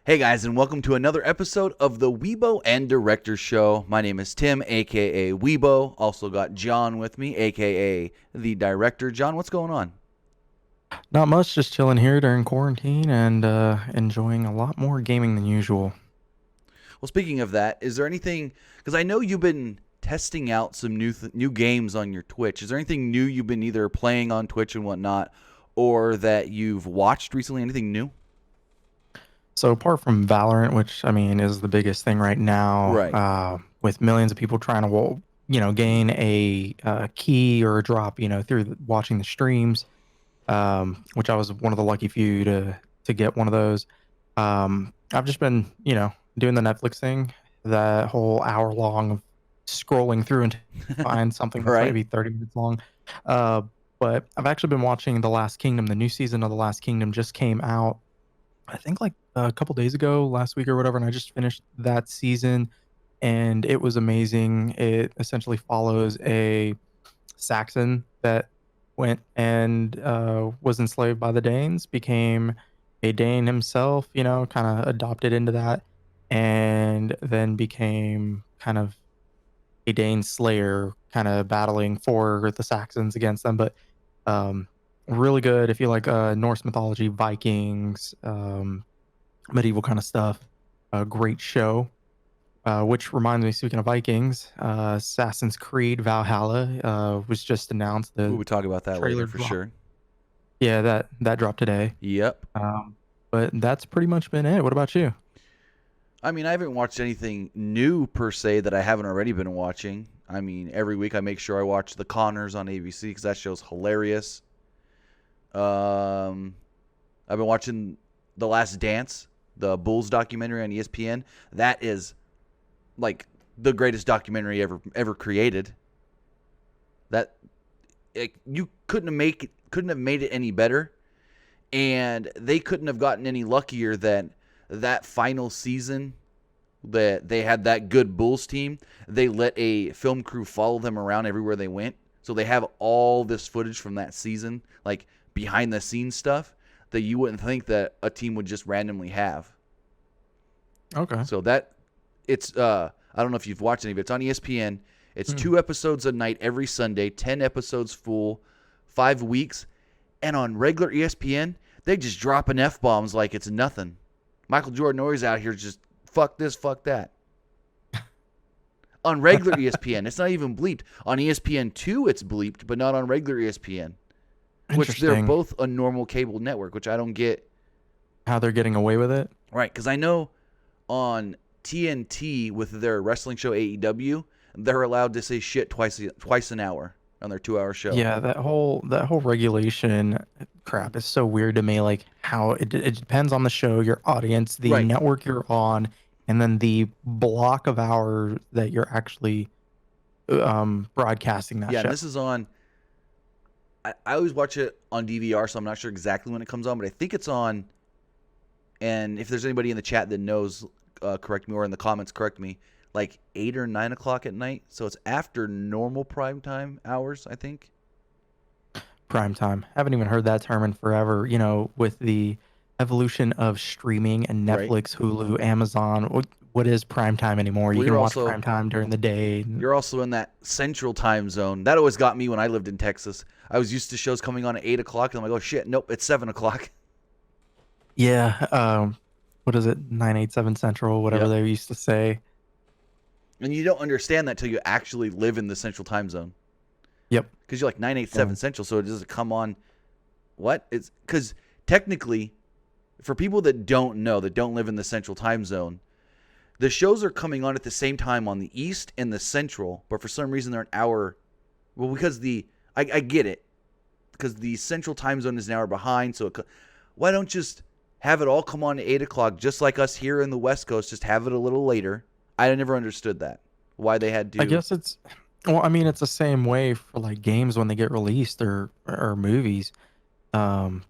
Hey guys, and welcome to another episode of the Weebo Director Show. My name is Tim, aka Weebo. Also got John with me, aka the director. John, what's going on? Not much, just chilling here during quarantine and enjoying a lot more gaming than usual. Well, speaking of that, is there anything? Because I know you've been testing out some new games on your Twitch. Is there anything new you've been either playing on Twitch and whatnot, or that you've watched recently? Anything new? So apart from Valorant, which I mean is the biggest thing right now, Right. with millions of people trying to, gain a key or a drop, through watching the streams, which I was one of the lucky few to get one of those. I've just been, doing the Netflix thing, that whole hour long of scrolling through until you find something that's Right. maybe 30 minutes long. Uh, but I've actually been watching The Last Kingdom. The new season of The Last Kingdom just came out, I think, like a couple days ago, last week or whatever, and I just finished that season, and it was amazing. It essentially follows a Saxon that went and was enslaved by the Danes, became a Dane himself, kind of adopted into that, and then became kind of a Dane slayer, kind of battling for the Saxons against them. But um, really good if you like Norse mythology, Vikings, medieval kind of stuff. A great show. Which reminds me, speaking of Vikings, Assassin's Creed Valhalla was just announced. We'll The be talking about that later trailer for dropped. sure. Yeah, that dropped today. Yep. But that's pretty much been it. What about you? I mean, I haven't watched anything new per se that I haven't already been watching. I mean, every week I make sure I watch The Connors on ABC because that show's hilarious. Um, I've been watching The Last Dance, the Bulls documentary on ESPN. That is like the greatest documentary ever created. You couldn't have made it any better, and they couldn't have gotten any luckier than that final season that they had that good Bulls team. They let a film crew follow them around everywhere they went. So they have all this footage from that season, like behind the scenes stuff that you wouldn't think that a team would just randomly have. Okay. So that it's I don't know if you've watched any of it. It's on ESPN. It's Hmm. 2 episodes a night every Sunday, 10 episodes full, 5 weeks. And on regular ESPN, they just dropping F bombs like it's nothing. Michael Jordan always out here just fuck this, fuck that. On regular ESPN, it's not even bleeped. On ESPN2, it's bleeped, but not on regular ESPN, which they're Interesting both a normal cable network, which I don't get. how they're getting away with it. Right, because I know on TNT with their wrestling show AEW, they're allowed to say shit twice an hour on their 2 hour show. Yeah, that whole regulation crap is so weird to me. Like how it depends on the show, your audience, the Right. network you're on, and then the block of hours that you're actually broadcasting that Yeah, and show. this is on. I always watch it on DVR, so I'm not sure exactly when it comes on, but I think it's on. And if there's anybody in the chat that knows, correct me, or in the comments, correct me, like 8 or 9 o'clock at night. So it's after normal prime time hours, I think. Prime time. Haven't even heard that term in forever. With the evolution of streaming and Right. Netflix, Hulu, Amazon, what is prime time anymore? You Well, can watch prime time during the day. you're also in that central time zone. That always got me when I lived in Texas. I was used to shows coming on at 8 o'clock, and I'm like, oh shit, nope, it's 7 o'clock. Yeah, what is it? 987 Central, whatever Yep. they used to say. And you don't understand that till you actually live in the central time zone. Yep. Because you're like 987 Um, central, so it doesn't come on. What? It's because technically, for people that don't know, that don't live in the central time zone, the shows are coming on at the same time on the east and the central, but for some reason they're an hour. Well, because I get it, because the central time zone is an hour behind. So why don't just have it all come on at 8 o'clock, just like us here in the West Coast? Just have it a little later. I never understood that. Why they had I to. guess well, I mean, it's the same way for like games when they get released or movies. Um,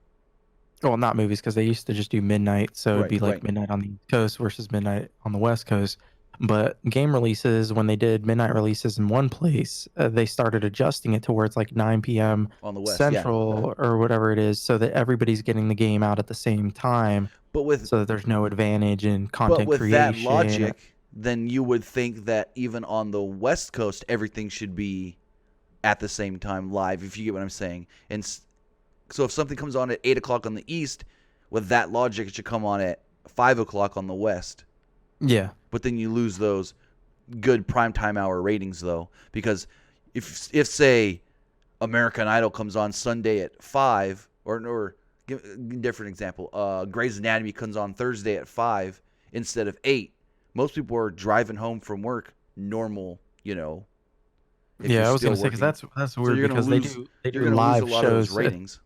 well, not movies because they used to just do midnight, so it'd Right, be like right. midnight on the East Coast versus midnight on the West Coast. But game releases, when they did midnight releases in one place, they started adjusting it to where it's like 9 p.m. On the West, yeah. Central or whatever it is, so that everybody's getting the game out at the same time, But with so that there's no advantage in but content with that creation. logic, then you would think that even on the West Coast, everything should be at the same time live. If you get what I'm saying, and so if something comes on at 8 o'clock on the East, with that logic, it should come on at 5 o'clock on the West. Yeah. But then you lose those good primetime hour ratings, though, because if say American Idol comes on Sunday at 5, or give a different example, Grey's Anatomy comes on Thursday at 5 instead of 8, most people are driving home from work normal, if you're Yeah, I was still gonna say, because working. that's So weird, you're gonna because they lose do they you're do gonna lose a live lot of those shows. ratings.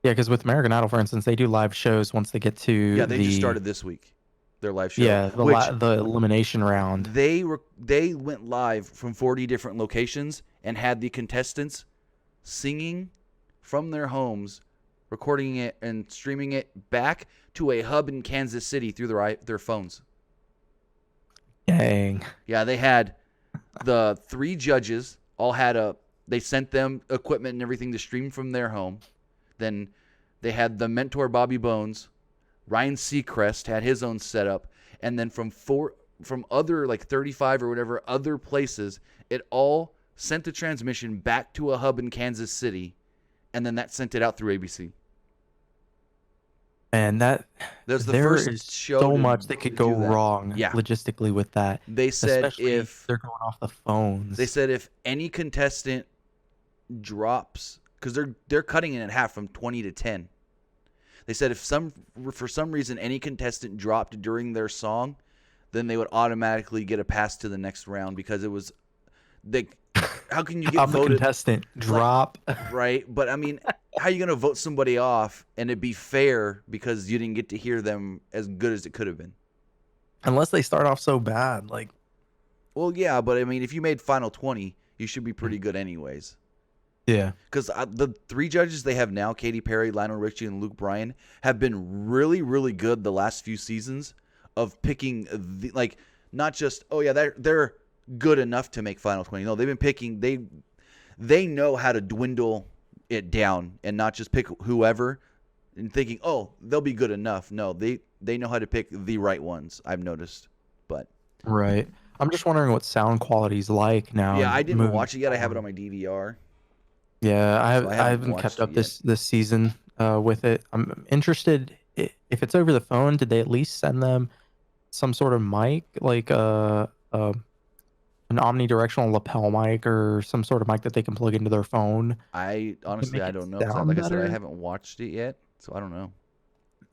Yeah, because with American Idol, for instance, they do live shows once they get to Yeah, they just the started this week, their live show, yeah which the elimination round. they went live from 40 different locations and had the contestants singing from their homes, recording it and streaming it back to a hub in Kansas City through their phones. Dang. Yeah, they had the 3 judges all they sent them equipment and everything to stream from their home. Then they had the mentor Bobby Bones, Ryan Seacrest had his own setup, and then from other like 35 or whatever other places, it all sent the transmission back to a hub in Kansas City, and then that sent it out through ABC. And That's the there first is show so to much that could go do that. wrong Yeah. logistically with that, They said especially if they're going off the phones. if any contestant drops, because they're cutting it in half from 20 to 10. They said if for some reason any contestant dropped during their song, then they would automatically get a pass to the next round, because it was how can you get I'm the voted contestant. Drop. right? But I mean, how are you going to vote somebody off and it be fair because you didn't get to hear them as good as it could have been? Unless they start off so bad, like. Well, yeah, but I mean, if you made Final 20, you should be pretty good anyways. Yeah. Because the 3 judges they have now, Katy Perry, Lionel Richie, and Luke Bryan, have been really, really good the last few seasons of picking, not just, oh, yeah, they're good enough to make Final 20. No, they've been picking, they know how to dwindle it down and not just pick whoever and thinking, oh, they'll be good enough. No, they know how to pick the right ones, I've noticed. But Right. I'm just wondering what sound quality's like now. yeah, I didn't moving watch it yet. I have it forward. on my DVR. Yeah, So I I haven't haven't watched kept it up yet. this season with it. I'm interested if it's over the phone. Did they at least send them some sort of mic, like an omnidirectional lapel mic or some sort of mic that they can plug into their phone I to honestly make I it don't know, because sound like I said, I better? haven't watched it yet, so I don't know.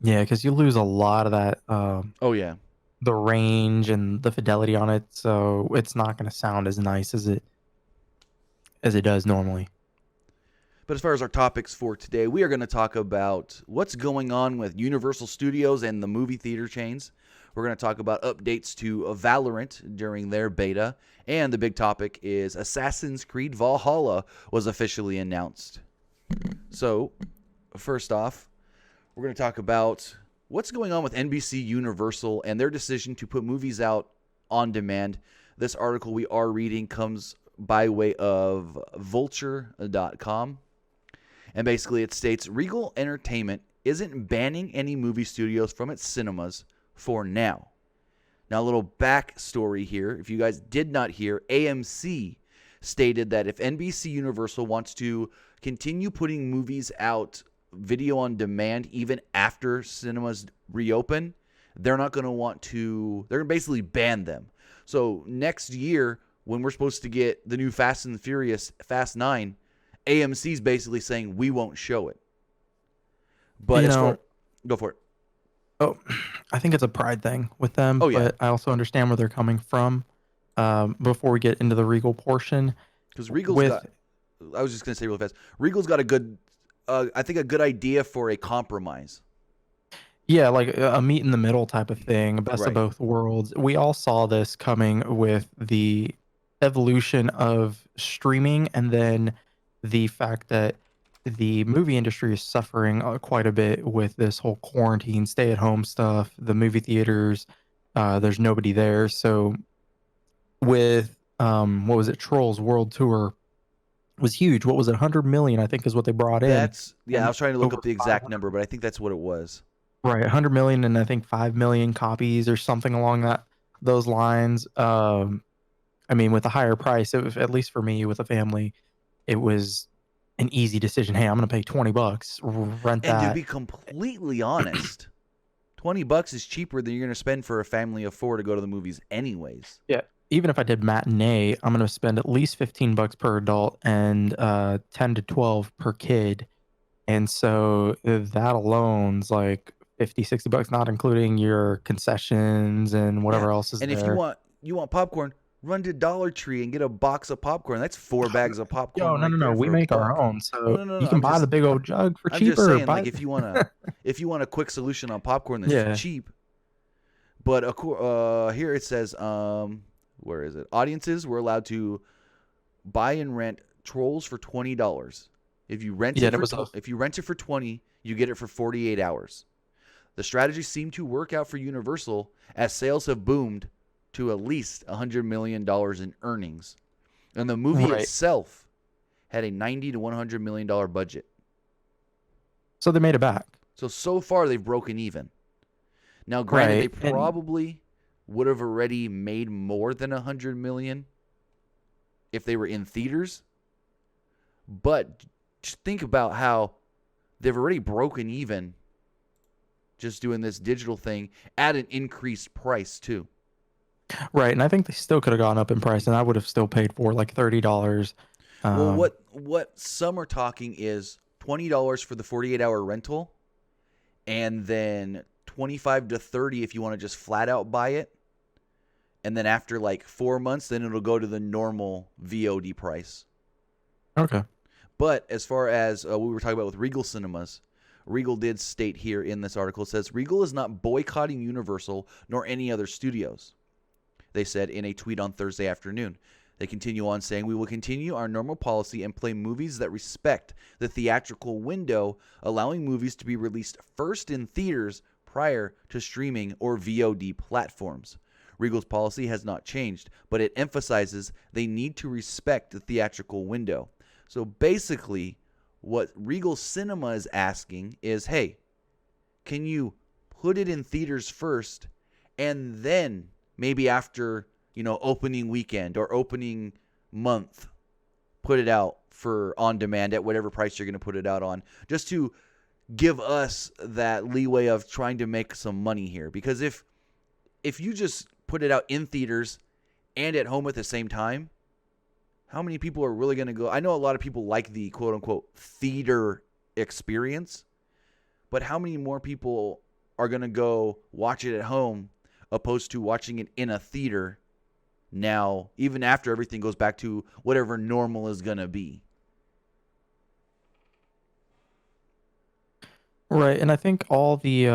Yeah, because you lose a lot of that, Oh yeah, the range and the fidelity on it, so it's not going to sound as nice as it does normally. but as far as our topics for today, we are going to talk about what's going on with Universal Studios and the movie theater chains. We're going to talk about updates to Valorant during their beta, and the big topic is Assassin's Creed Valhalla was officially announced. So, first off, we're going to talk about what's going on with NBC Universal and their decision to put movies out on demand. This article we are reading comes by way of vulture.com. And basically it states Regal Entertainment isn't banning any movie studios from its cinemas for now. Now, a little backstory here. If you guys did not hear, AMC stated that if NBC Universal wants to continue putting movies out video on demand even after cinemas reopen, they're not going to they're going to basically ban them. So next year, when we're supposed to get the new Fast and the Furious, Fast 9, AMC's basically saying we won't show it. But go for it. Oh, I think it's a pride thing with them, Oh, yeah. but I also understand where they're coming from. Before we get into the Regal portion, Because I was just going to say real fast, Regal's got a good idea for a compromise. yeah, like a meet in the middle type of thing, best of Right. both worlds. We all saw this coming with the evolution of streaming, and then the fact that the movie industry is suffering quite a bit with this whole quarantine, stay at home stuff. The movie theaters, there's nobody there, so with what was it, Trolls World Tour was huge. What was it, 100 million? I think is what they brought in, I and was trying to look over up the exact 500. number, but I think that's what it was. Right, 100 million, and I think 5 million copies or something along those lines. I mean, with a higher price, it was, at least for me with a family, it was an easy decision. Hey, I'm going to pay $20, rent And to that. be completely honest, $20 is cheaper than you're going to spend for a family of 4 to go to the movies anyways. Yeah. Even if I did matinee, I'm going to spend at least $15 per adult and 10 to 12 per kid. And so that alone's like 50, $60, not including your concessions and Yeah. whatever else is And if there. you want popcorn, run to Dollar Tree and get a box of popcorn. That's 4 bags of popcorn Yo, no, right no, no. there We for a make our buck. own. Oh So no, no, you no. can buy the big old jug for I'm just cheaper. saying, like, if you want a quick solution on popcorn that's Yeah. cheap. But here it says, where is it? Audiences were allowed to buy and rent Trolls for $20. If you rent Yeah, it that for was a if you rent it for 20, you get it for 48 hours. The strategy seemed to work out for Universal as sales have boomed to at least $100 million in earnings. And the movie right. itself had a $90 to $100 million budget. So they made it back. So far they've broken even. Now, granted, they Right. And probably would have already made more than $100 million if they were in theaters. But just think about how they've already broken even just doing this digital thing at an increased price too. right. And I think they still could have gone up in price, and I would have still paid for like $30. Well, Um, what some are talking is $20 for the 48-hour rental, and then 25 to 30 if you want to just flat out buy it. And then after like 4 months, then it'll go to the normal VOD price. okay. But as far as we were talking about with Regal Cinemas, Regal did state here in this article, it says Regal is not boycotting Universal nor any other studios, they said in a tweet on Thursday afternoon. They continue on saying, we will continue our normal policy and play movies that respect the theatrical window, allowing movies to be released first in theaters prior to streaming or VOD platforms. Regal's policy has not changed, but it emphasizes they need to respect the theatrical window. So basically, what Regal Cinema is asking is, hey, can you put it in theaters first and then maybe after, opening weekend or opening month, put it out for on demand at whatever price you're going to put it out on, just to give us that leeway of trying to make some money here. Because if you just put it out in theaters and at home at the same time, how many people are really going to go? I know a lot of people like the quote-unquote theater experience, but how many more people are going to go watch it at home opposed to watching it in a theater now, even after everything goes back to whatever normal is going to be? Right. And I think all the,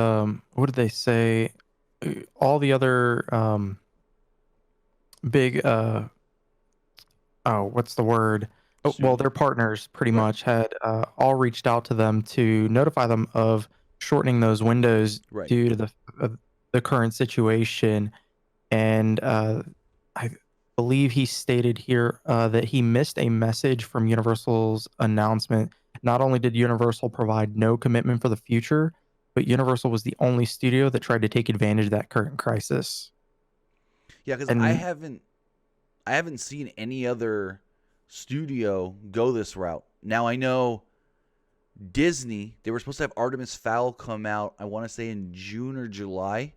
what did they say? All the other big, what's the word? Oh, well, Studio? their partners pretty Right. much had all reached out to them to notify them of shortening those windows Right. due to the current situation. And I believe he stated here that he missed a message from Universal's announcement. Not only did Universal provide no commitment for the future, but Universal was the only studio that tried to take advantage of that current crisis. Yeah, because I And haven't seen any other studio go this route. Now I know Disney, they were supposed to have Artemis Fowl come out, I want to say in June or July.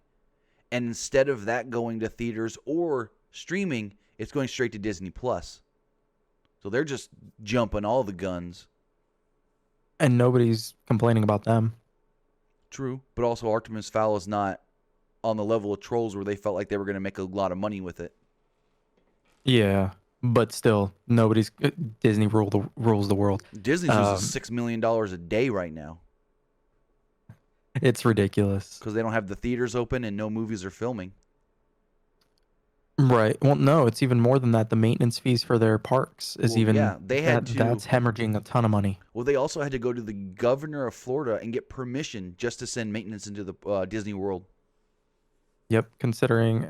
And instead of that going to theaters or streaming, it's going straight to Disney Plus. So they're just jumping all the guns. nobody's complaining about them. True. But also Artemis Fowl is not on the level of Trolls where they felt like they were going to make a lot of money with it. Yeah, but still, nobody's Disney rules the world. Disney's losing $6 million a day right now It's ridiculous. because they don't have the theaters open and no movies are filming. Right. Well, no, it's even more than that. The maintenance fees for their parks is Well, yeah, they had that's to. hemorrhaging a ton of money. Well, they also had to go to the governor of Florida and get permission just to send maintenance into the Disney World. Yep. Considering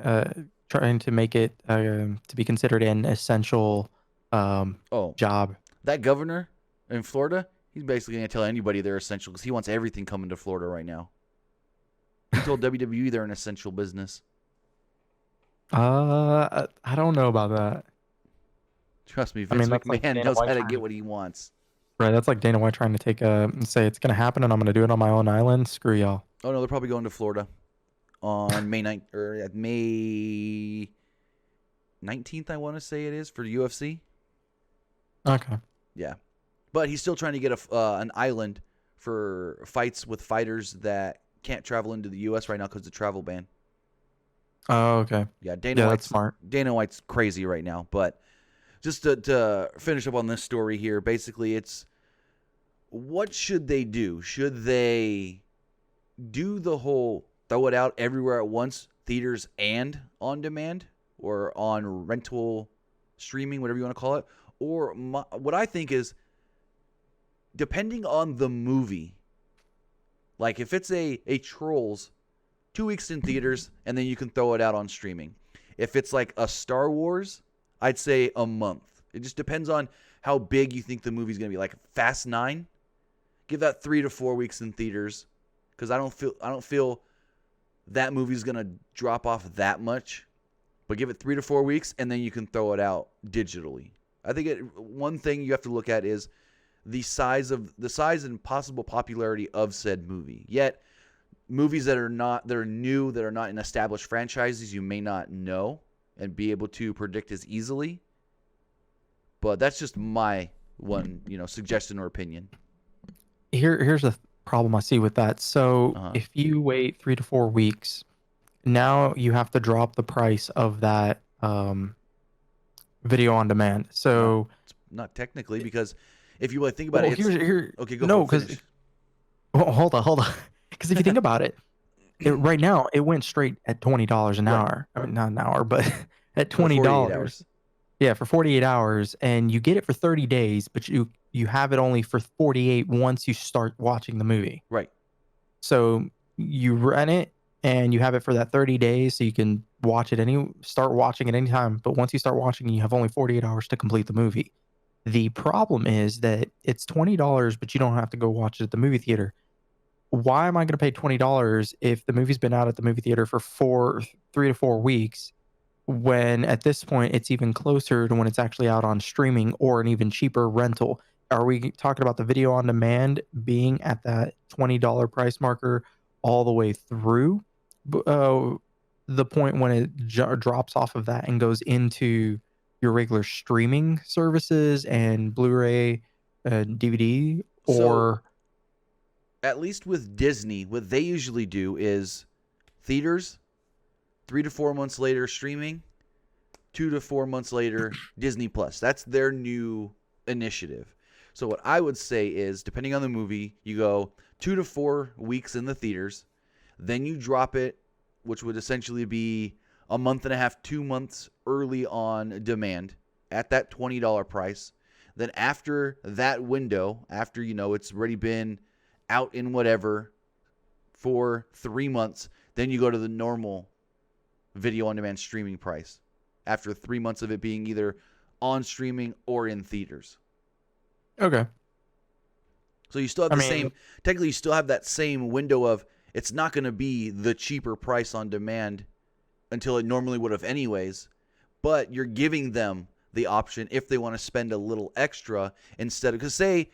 trying to make it to be considered an essential Oh, job. that governor in Florida, he's basically going to tell anybody they're essential because he wants everything coming to Florida right now. He told WWE they're an essential business. I don't know about that. Trust me, I Vince mean, that's like McMahon Dana knows White how to trying get to, what he wants. right. That's like Dana White trying to say it's gonna happen and I'm gonna do it on my own island. Screw y'all. Oh no, they're probably going to Florida on May 9th or May 19th. I want to say it is for UFC. Okay. Yeah, but he's still trying to get an island for fights with fighters that can't travel into the U.S. right now because of the travel ban. Oh, okay. Yeah, Yeah, that's smart. Dana White's crazy right now. But just to finish up on this story here, basically, it's what should they do? Should they do the whole throw it out everywhere at once, theaters and on demand, or on rental streaming, whatever you want to call it? Or what I think is, depending on the movie, like if it's a Trolls, 2 weeks in theaters, and then you can throw it out on streaming. If it's like a Star Wars, I'd say a month. It just depends on how big you think the movie's going to be. Like Fast 9, give that 3 to 4 weeks in theaters, because I don't feel that movie's going to drop off that much. But give it 3 to 4 weeks, and then you can throw it out digitally. I think one thing you have to look at is the size and possible popularity of said movie. Yet, movies that are new, that are not in established franchises, you may not know and be able to predict as easily. But that's just my one, suggestion or opinion. Here's the problem I see with that. So if you wait 3 to 4 weeks, now you have to drop the price of that video on demand. So not technically, because if you really think about it, okay, go no, because hold on. Because if you think about it, right now it went straight at $20 an hour. I mean, not an hour, but at $20. Yeah, for 48 hours, and you get it for 30 days, but you have it only for 48 once you start watching the movie. Right. So you rent it and you have it for that 30 days, so you can start watching at any time. But once you start watching, you have only 48 hours to complete the movie. The problem is that it's $20, but you don't have to go watch it at the movie theater. Why am I going to pay $20 if the movie's been out at the movie theater for 3 to 4 weeks, when at this point it's even closer to when it's actually out on streaming or an even cheaper rental? Are we talking about the video on demand being at that $20 price marker all the way through the point when it drops off of that and goes into your regular streaming services and Blu-ray, DVD, or... At least with Disney, what they usually do is theaters, 3 to 4 months later streaming, 2 to 4 months later Disney Plus. That's their new initiative. So what I would say is, depending on the movie, you go 2 to 4 weeks in the theaters, then you drop it, which would essentially be a month and a half, 2 months early on demand at that $20 price. Then after that window, after it's already been out in whatever for 3 months, then you go to the normal video on demand streaming price after 3 months of it being either on streaming or in theaters. Okay. So you still have technically you still have that same window of, it's not going to be the cheaper price on demand until it normally would have anyways, but you're giving them the option if they want to spend a little extra instead of, because say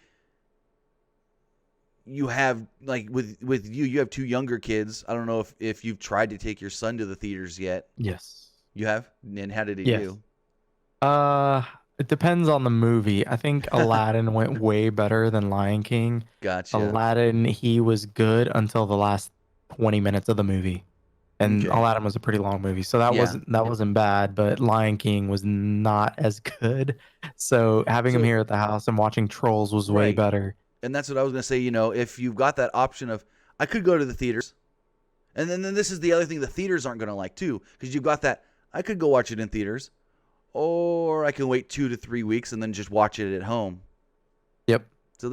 you have, like with you have 2 younger kids. I don't know if you've tried to take your son to the theaters yet. Yes. You have? And how did it do? It depends on the movie. I think Aladdin went way better than Lion King. Gotcha. Aladdin, he was good until the last 20 minutes of the movie. And Okay. Aladdin was a pretty long movie. So that wasn't bad, but Lion King was not as good. So having him here at the house and watching Trolls was way better. And that's what I was going to say, if you've got that option of, I could go to the theaters. And then this is the other thing the theaters aren't going to like too, because you've got that, I could go watch it in theaters, or I can wait 2 to 3 weeks and then just watch it at home. Yep. So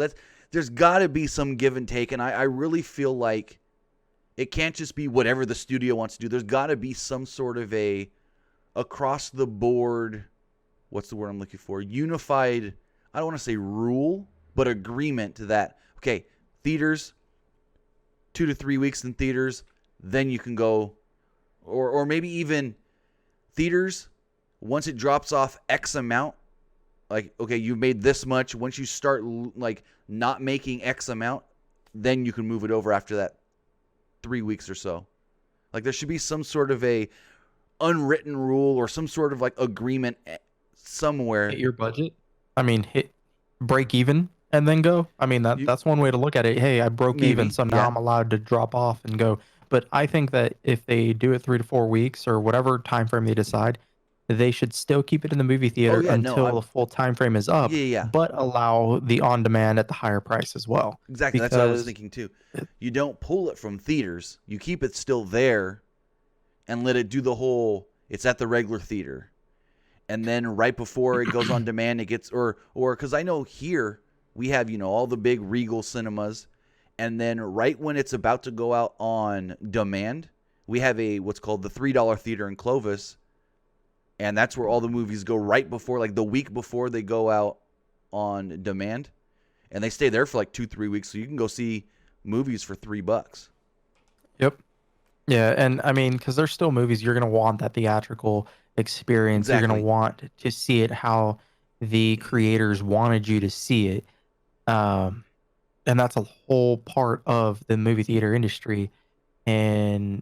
there's got to be some give and take, and I really feel like it can't just be whatever the studio wants to do. There's got to be some sort of a across the board, what's the word I'm looking for? Unified, I don't want to say rule, but agreement that, okay, theaters, 2 to 3 weeks in theaters, then you can go, or maybe even theaters, once it drops off X amount, like, okay, you made this much. Once you start like not making X amount, then you can move it over after that 3 weeks or so. Like there should be some sort of a unwritten rule or some sort of like agreement somewhere. Hit your budget. I mean, hit break even and then go. I mean, that's one way to look at it. Hey, I broke even, Maybe, so now yeah. I'm allowed to drop off and go. But I think that if they do it 3 to 4 weeks or whatever time frame they decide, they should still keep it in the movie theater yeah, no, until the full time frame is up, yeah. but allow the on demand at the higher price as well. Exactly. That's what I was Because thinking too. You don't pull it from theaters. You keep it still there and let it do the whole, it's at the regular theater. And then right before it goes on demand, it gets, or because I know here we have, all the big Regal cinemas. And then right when it's about to go out on demand, we have what's called the $3 theater in Clovis. And that's where all the movies go right before, like the week before they go out on demand. And they stay there for like 2-3 weeks. So you can go see movies for $3. Yep. Yeah, and I mean, because there's still movies you're gonna want that theatrical experience. You're Exactly. gonna want to see it how the creators wanted you to see it, um, and that's a whole part of the movie theater industry. And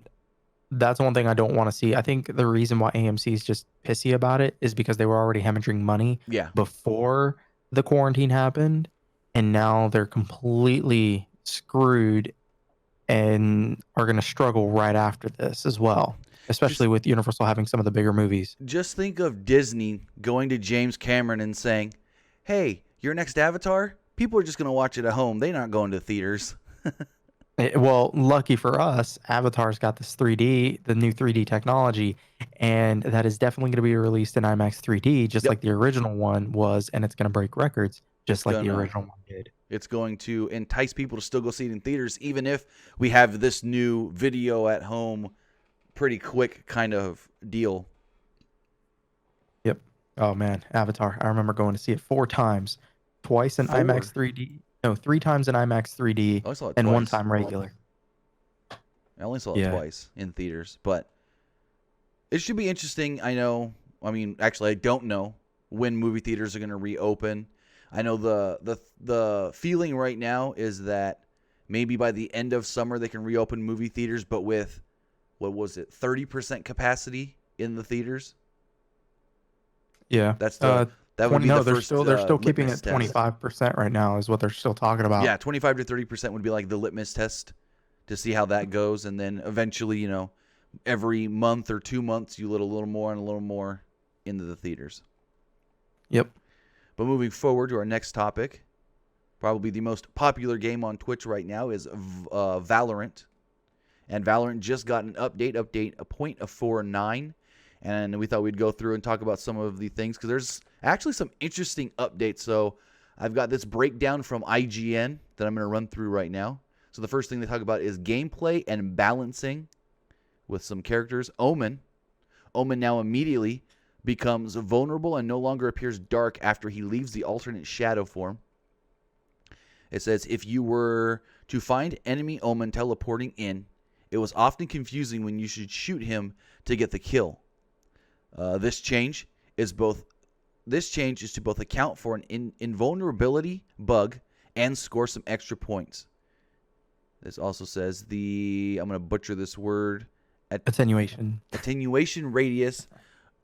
that's one thing I don't want to see. I think the reason why AMC is just pissy about it is because they were already hemorrhaging money Yeah. before the quarantine happened, and now they're completely screwed and are going to struggle right after this as well, especially with Universal having some of the bigger movies. Just think of Disney going to James Cameron and saying, hey, your next Avatar, people are just going to watch it at home. They're not going to theaters. Well, lucky for us, Avatar's got this 3D, the new 3D technology, and that is definitely going to be released in IMAX 3D, just like the original one was, and it's going to break records, just like the original one did. It's going to entice people to still go see it in theaters, even if we have this new video at home, pretty quick kind of deal. Yep. Oh, man, Avatar. I remember going to see it 4 times, twice in IMAX 3D. No, 3 times in IMAX 3D and twice. 1 time regular. I only saw it twice in theaters, but it should be interesting. I don't know when movie theaters are going to reopen. I know the feeling right now is that maybe by the end of summer they can reopen movie theaters, but with, 30% capacity in the theaters? Yeah. That's that would be the first. They're still keeping it 25%. 25% right now is what they're still talking about. Yeah, 25 to 30% would be like the litmus test to see how that goes, and then eventually, every month or 2 months you let a little more and a little more into the theaters. Yep. But moving forward to our next topic, probably the most popular game on Twitch right now is Valorant, and Valorant just got an update 0.49. And we thought we'd go through and talk about some of the things because there's actually some interesting updates. So I've got this breakdown from IGN that I'm going to run through right now. So the first thing they talk about is gameplay and balancing with some characters. Omen now immediately becomes vulnerable and no longer appears dark after he leaves the alternate shadow form. It says, if you were to find enemy Omen teleporting in, it was often confusing when you should shoot him to get the kill. This change is to both account for an invulnerability bug and score some extra points. This also says I'm going to butcher this word. Attenuation radius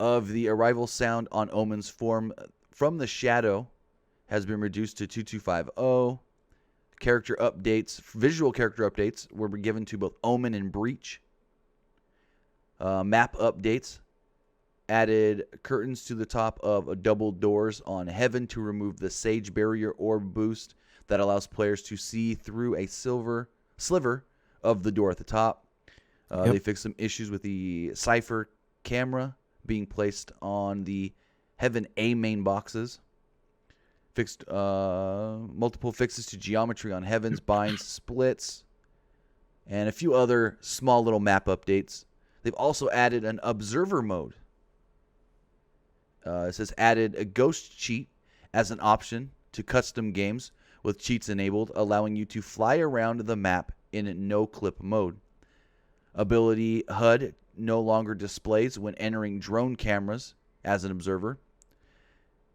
of the arrival sound on Omen's form from the shadow has been reduced to 2250. Visual character updates were given to both Omen and Breach. Map updates added curtains to the top of double doors on Heaven to remove the Sage Barrier Orb boost that allows players to see through a sliver of the door at the top. They fixed some issues with the Cypher camera being placed on the Heaven A main boxes. Fixed multiple fixes to geometry on Heaven's binds, splits, and a few other small little map updates. They've also added an observer mode It says added a ghost cheat as an option to custom games with cheats enabled, allowing you to fly around the map in no-clip mode. Ability HUD no longer displays when entering drone cameras as an observer.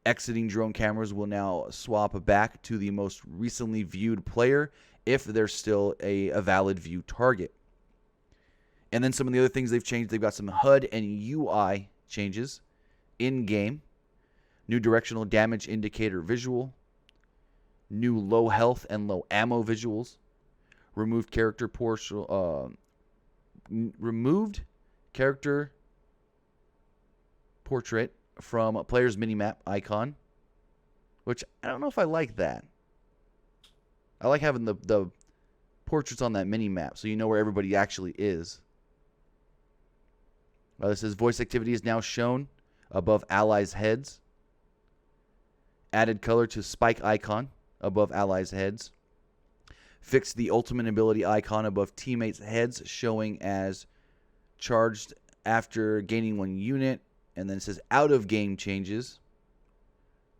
Exiting drone cameras will now swap back to the most recently viewed player if there's still a valid view target. And then some of the other things they've changed, they've got some HUD and UI changes in-game. New directional damage indicator visual. New low health and low ammo visuals. Removed character portrait from a player's minimap icon, which I don't know if I like that. I like having the portraits on that minimap so you know where everybody actually is. This says voice activity is now shown above allies' heads. Added color to spike icon above allies' heads. Fixed the ultimate ability icon above teammates' heads, showing as charged after gaining 1 unit. And then it says out of game changes.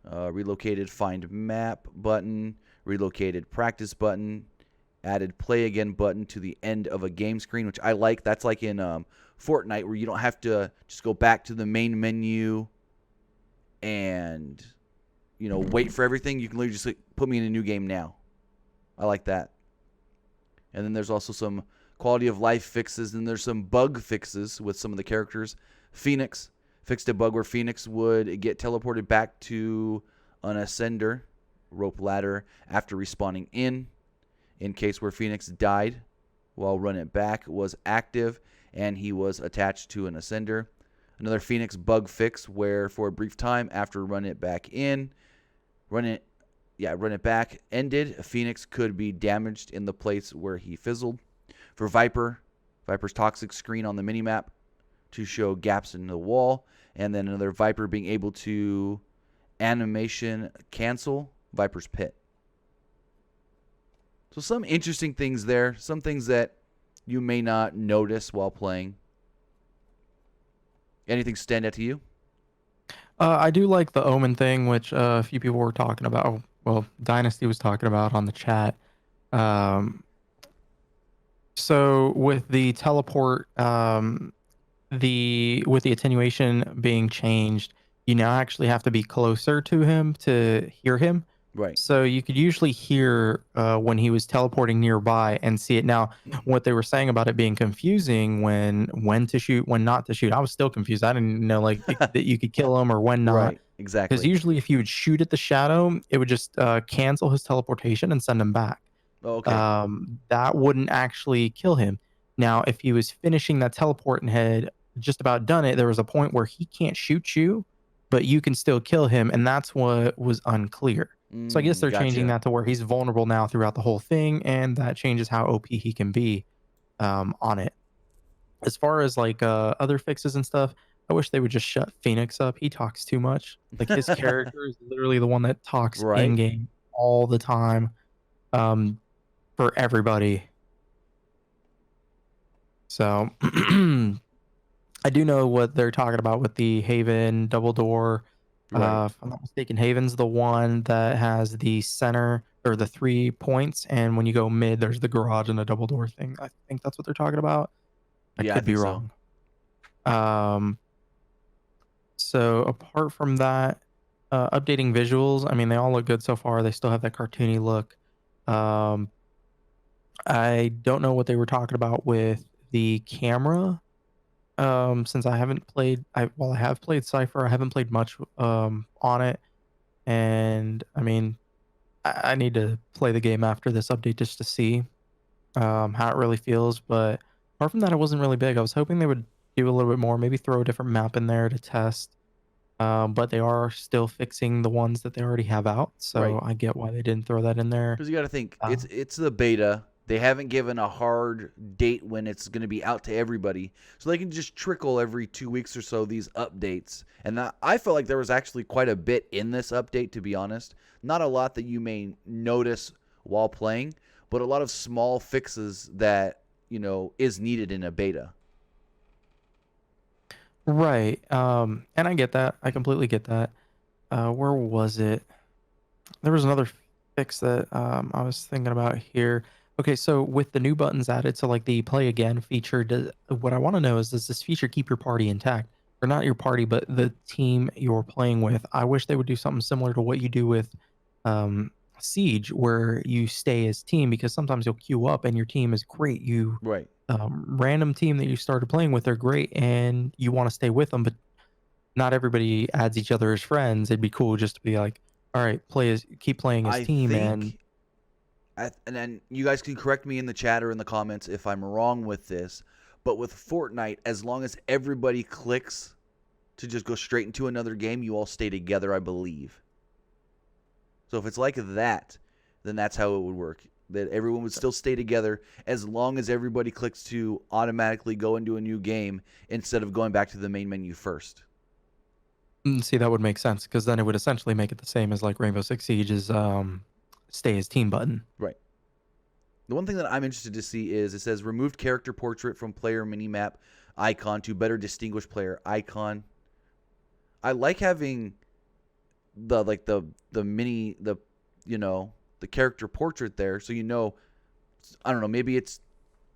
Relocated find map button. Relocated practice button. Added play again button to the end of a game screen, which I like. That's like in Fortnite, where you don't have to just go back to the main menu and, wait for everything. You can literally just put me in a new game now. I like that. And then there's also some quality of life fixes, and there's some bug fixes with some of the characters. Phoenix fixed a bug where Phoenix would get teleported back to an ascender rope ladder after respawning in case where Phoenix died while Run It Back was active and he was attached to an ascender. Another Phoenix bug fix where for a brief time after Run It Back ended, Phoenix could be damaged in the place where he fizzled. For Viper's toxic screen on the minimap to show gaps in the wall, and then another Viper being able to animation cancel Viper's pit. So some interesting things there, some things that you may not notice while playing. Anything stand out to you? I do like the Omen thing, which a few people were talking about. Oh, well, Dynasty was talking about on the chat. So with the teleport, with the attenuation being changed, you now actually have to be closer to him to hear him. Right. So you could usually hear when he was teleporting nearby and see it. Now, what they were saying about it being confusing when to shoot, when not to shoot, I was still confused. I didn't know that you could kill him or when not. Right. Because Exactly. usually if you would shoot at the shadow, it would just cancel his teleportation and send him back. Oh, okay. That wouldn't actually kill him. Now, if he was finishing that teleport and had just about done it, there was a point where he can't shoot you, but you can still kill him, and that's what was unclear. So I guess they're changing Gotcha. that to where he's vulnerable now throughout the whole thing, and that changes how OP he can be on it. As far as other fixes and stuff, I wish they would just shut Phoenix up. He talks too much. Like his character is literally the one that talks in Right. game all the time for everybody. So I do know what they're talking about with the Haven double door. Right. If I'm not mistaken, Haven's the one that has the center or the 3 points, and when you go mid, there's the garage and the double door thing. I think that's what they're talking about. I Yeah, I could be think so. wrong. So apart from that, updating visuals, I mean, they all look good so far. They still have that cartoony look. I don't know what they were talking about with the camera. Since I haven't played, I have played Cypher. I haven't played much on it, and I mean, I need to play the game after this update just to see how it really feels. But apart from that, it wasn't really big. I was hoping they would do a little bit more, maybe throw a different map in there to test. But they are still fixing the ones that they already have out, Right. so I get why they didn't throw that in there. Because you got to think, Uh, it's the beta. They haven't given a hard date when it's going to be out to everybody, so they can just trickle every 2 weeks or so these updates. And I felt like there was actually quite a bit in this update, to be honest. Not a lot that you may notice while playing, but a lot of small fixes that is needed in a beta. Right. And I get that. I completely get that. Where was it? There was another fix that I was thinking about here. Okay, so with the new buttons added, so like the play again feature, what I want to know is, does this feature keep your party intact? Or not your party, but the team you're playing with? I wish they would do something similar to what you do with um, Siege, where you stay as team, because sometimes you'll queue up and your team is great. You Right. random team that you started playing with are great, and you want to stay with them, but not everybody adds each other as friends. It'd be cool just to be like, all right, keep playing as I team, and think, and then you guys can correct me in the chat or in the comments if I'm wrong with this, but with Fortnite, as long as everybody clicks to just go straight into another game, you all stay together, I believe. So if it's like that, then that's how it would work. That everyone would still stay together as long as everybody clicks to automatically go into a new game instead of going back to the main menu first. see, that would make sense, because then it would essentially make it the same as like Rainbow Six Siege's stay as team button. Right. The one thing that I'm interested to see is it says removed character portrait from player minimap icon to better distinguish player icon. I like having the the character portrait there, so I don't know, maybe it's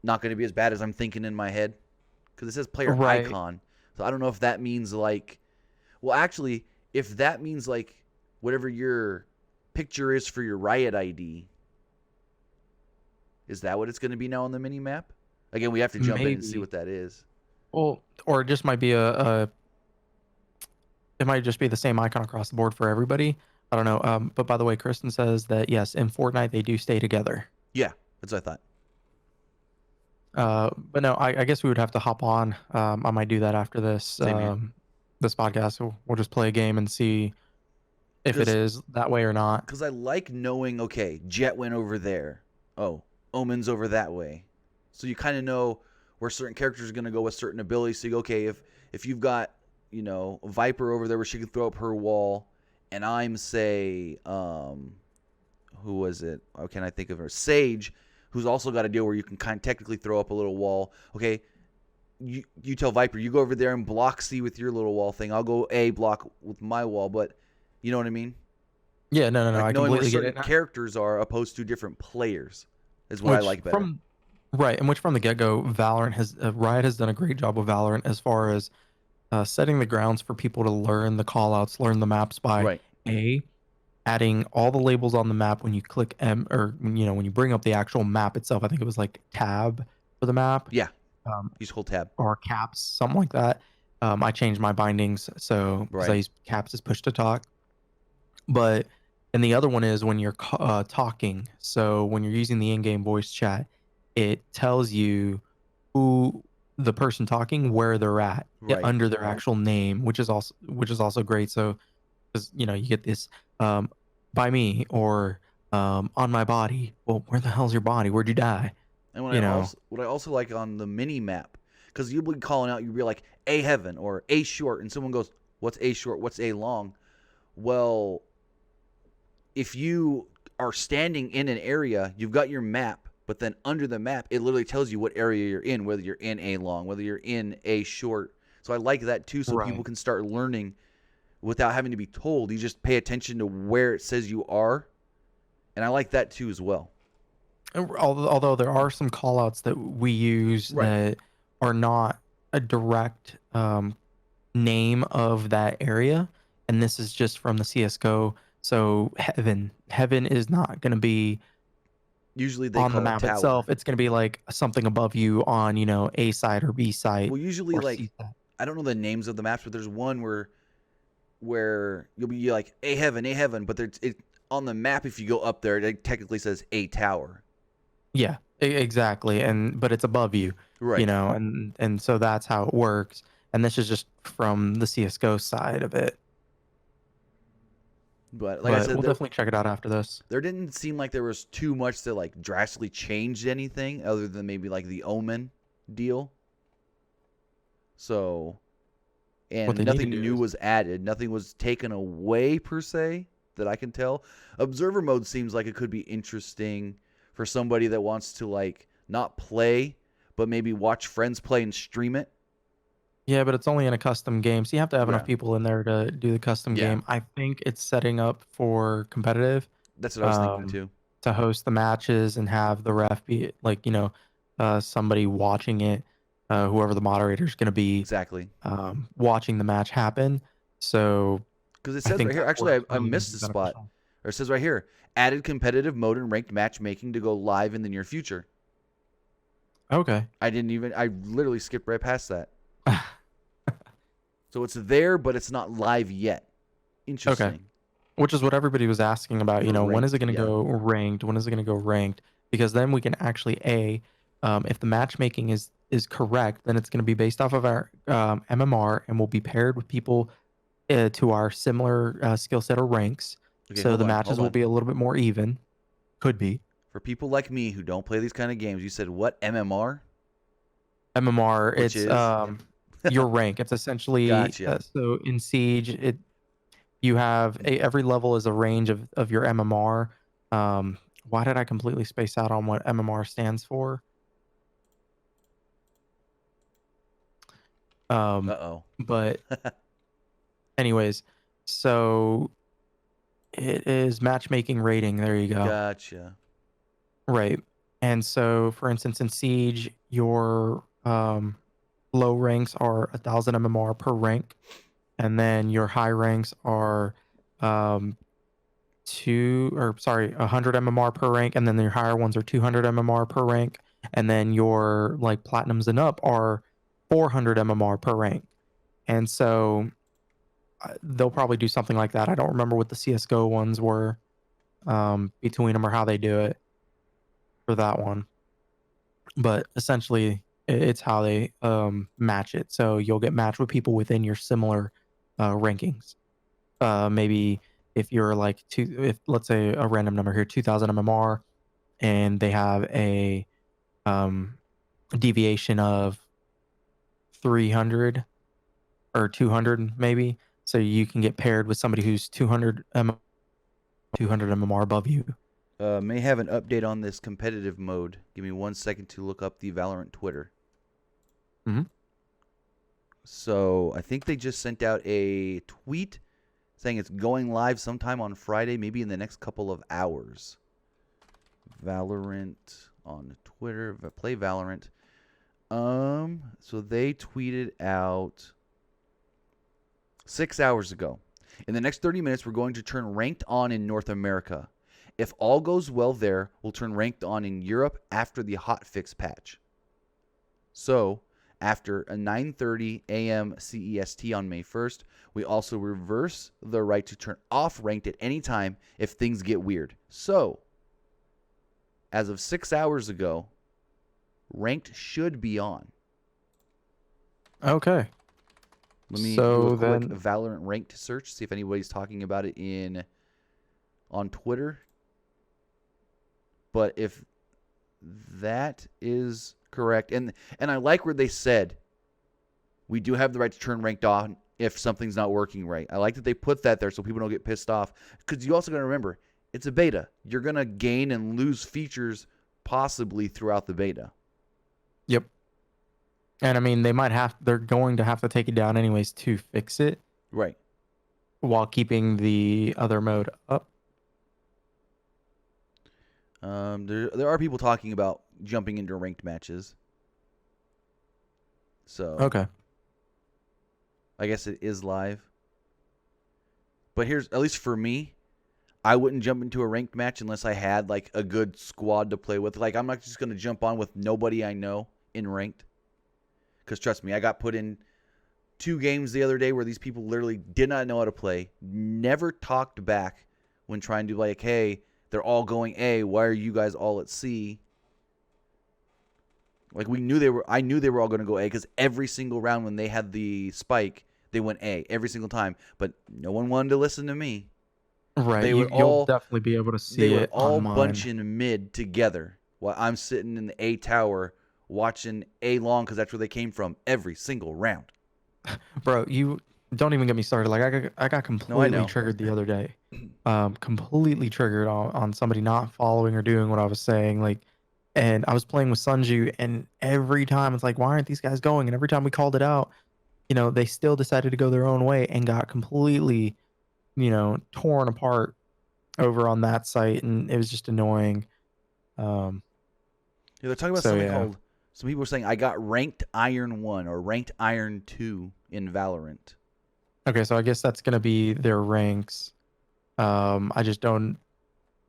not going to be as bad as I'm thinking in my head, because it says player Right. icon. So I don't know if that means like, well, actually, if that means like whatever your picture is for your Riot ID, is that what it's going to be now on the mini map? Again, we have to jump in and see Maybe. what that is. Well, or it just might be it might just be the same icon across the board for everybody. I don't know. But by the way, Kristen says that yes, in Fortnite they do stay together. Yeah, that's what I thought. But no, I guess we would have to hop on. I might do that after Same here. this podcast. So we'll just play a game and see if it is that way or not. Because I like knowing, okay, Jet went over there. Oh, Omen's over that way. So you kind of know where certain characters are going to go with certain abilities. So you go, okay, if you've got, Viper over there where she can throw up her wall, and I'm, say, who was it? How can I think of her? Sage, who's also got a deal where you can kind of technically throw up a little wall. Okay, you tell Viper, you go over there and block C with your little wall thing. I'll go A, block with my wall, but you know what I mean? Yeah, no. Like I knowing where completely get certain it. characters are opposed to different players is what I Which like better. from right, and which from the get go, Valorant has Riot has done a great job with Valorant as far as setting the grounds for people to learn the callouts, learn the maps by Right. a adding all the labels on the map when you click M, or when you bring up the actual map itself. I think it was like tab for the map, Yeah. um, Use hold tab. or caps, something like that. I changed my bindings so because I Right. use caps as push to talk. But and the other one is when you're talking. So when you're using the in-game voice chat, it tells you who the person talking, where they're at, Right. under their actual name, which is also great. So because you get this by me, or on my body. Well, where the hell's your body? Where'd you die? And You know. what I also like on the mini map, because you'll be calling out, you'll be like A heaven or A short, and someone goes, "What's A short? What's A long?" Well, if you are standing in an area, you've got your map, but then under the map, it literally tells you what area you're in, whether you're in A long, whether you're in A short. So I like that too, so people Right. can start learning without having to be told. You just pay attention to where it says you are, and I like that too as well. And although there are some callouts that we use Right. that are not a direct name of that area, and this is just from the CS:GO. So heaven is not going to be Usually they on the call it map tower. itself. It's going to be like something above you on A side or B side Well, usually or like C side. I don't know the names of the maps, but there's one where you'll be like A heaven, but there's it on the map. If you go up there, it technically says A tower. Yeah, exactly. But it's above you, Right. and so that's how it works. And this is just from the CS:GO side of it. But like I But said, we'll definitely check it out after this. there didn't seem like there was too much that like drastically changed anything other than maybe like the Omen deal. So, What and they need to nothing do new is was added. Nothing was taken away per se that I can tell. Observer mode seems like it could be interesting for somebody that wants to like not play, but maybe watch friends play and stream it. Yeah, but it's only in a custom game, so you have to have enough Yeah. people in there to do the custom Yeah. game. I think it's setting up for competitive, That's what I was thinking um, too. to host the matches and have the ref be like, somebody watching it, whoever the moderator is gonna be, Exactly. watching the match happen. So Because it I says right think here, that's actually, where it's I really gonna missed be a spot. beneficial. Or it says right here, added competitive mode and ranked matchmaking to go live in the near future. Okay. I literally skipped right past that. So it's there, but it's not live yet. Okay. Interesting. Which is what everybody was asking about, For when is it ranked, gonna yeah. go ranked? When is it gonna go ranked? Because then we can actually if the matchmaking is correct, then it's gonna be based off of our MMR, and we'll be paired with people to our similar skill set or ranks. Okay, So hold the on, matches hold will on. be a little bit more even. Could be. For people like me who don't play these kind of games, you said what MMR, MMR, which it's is your rank. It's essentially gotcha. so in Siege, you have every level is a range of your MMR. Why did I completely space out on what MMR stands for? Uh Um, oh. but anyways, so it is matchmaking rating. There you go. Gotcha. Right. And so, for instance, in Siege, your low ranks are 1,000 MMR per rank, and then your high ranks are um, 100 MMR per rank, and then your higher ones are 200 MMR per rank, and then your like platinums and up are 400 MMR per rank. And so they'll probably do something like that. I don't remember what the CS:GO ones were between them or how they do it for that one, but essentially it's how they match it. So you'll get matched with people within your similar rankings. Maybe if you're like if let's say a random number here, 2,000 MMR, and they have a um, deviation of 300 or 200 maybe, so you can get paired with somebody who's 200 mmr above you. May have an update on this competitive mode. Give me 1 second to look up the Valorant Twitter. Hmm. So I think they just sent out a tweet saying it's going live sometime on Friday, maybe in the next couple of hours. Valorant on Twitter. Play Valorant. So they tweeted out 6 hours ago. In the next 30 minutes, we're going to turn ranked on in North America. If all goes well there, we'll turn ranked on in Europe after the hotfix patch. So, after a 9:30 a.m. CEST on May 1st, we also reverse the right to turn off ranked at any time if things get weird. So, as of 6 hours ago, ranked should be on. Okay. Let me do a So quick then, Valorant ranked search, see if anybody's talking about it on Twitter. But if that is correct, and I like where they said we do have the right to turn ranked on if something's not working right. I like that they put that there so people don't get pissed off. Because you also got to remember, it's a beta. You're going to gain and lose features possibly throughout the beta. yep. And I mean, they're going to have to take it down anyways to fix it Right. while keeping the other mode up. There are people talking about jumping into ranked matches. So Okay. I guess it is live. But here's, at least for me, I wouldn't jump into a ranked match unless I had like a good squad to play with. Like I'm not just going to jump on with nobody I know in ranked. Because trust me, I got put in 2 games the other day where these people literally did not know how to play, never talked back when trying to like, hey, they're all going A. Why are you guys all at C? Like I knew they were all going to go A because every single round when they had the spike, they went A every single time. But no one wanted to listen to me. Right. They would You'll all definitely be able to see it on bunch mine. in mid together while I'm sitting in the A tower watching A long because that's where they came from every single round. Bro, you don't even get me started. Like I got No, I completely know. triggered the other day. Completely triggered on somebody not following or doing what I was saying. Like, and I was playing with Sunju, and every time it's like, why aren't these guys going? And every time we called it out, they still decided to go their own way and got completely, torn apart over on that site, and it was just annoying. Um, Yeah, they're talking about so something yeah. called. Some people are saying I got ranked Iron 1 or ranked Iron 2 in Valorant. Okay, so I guess that's gonna be their ranks. I just don't.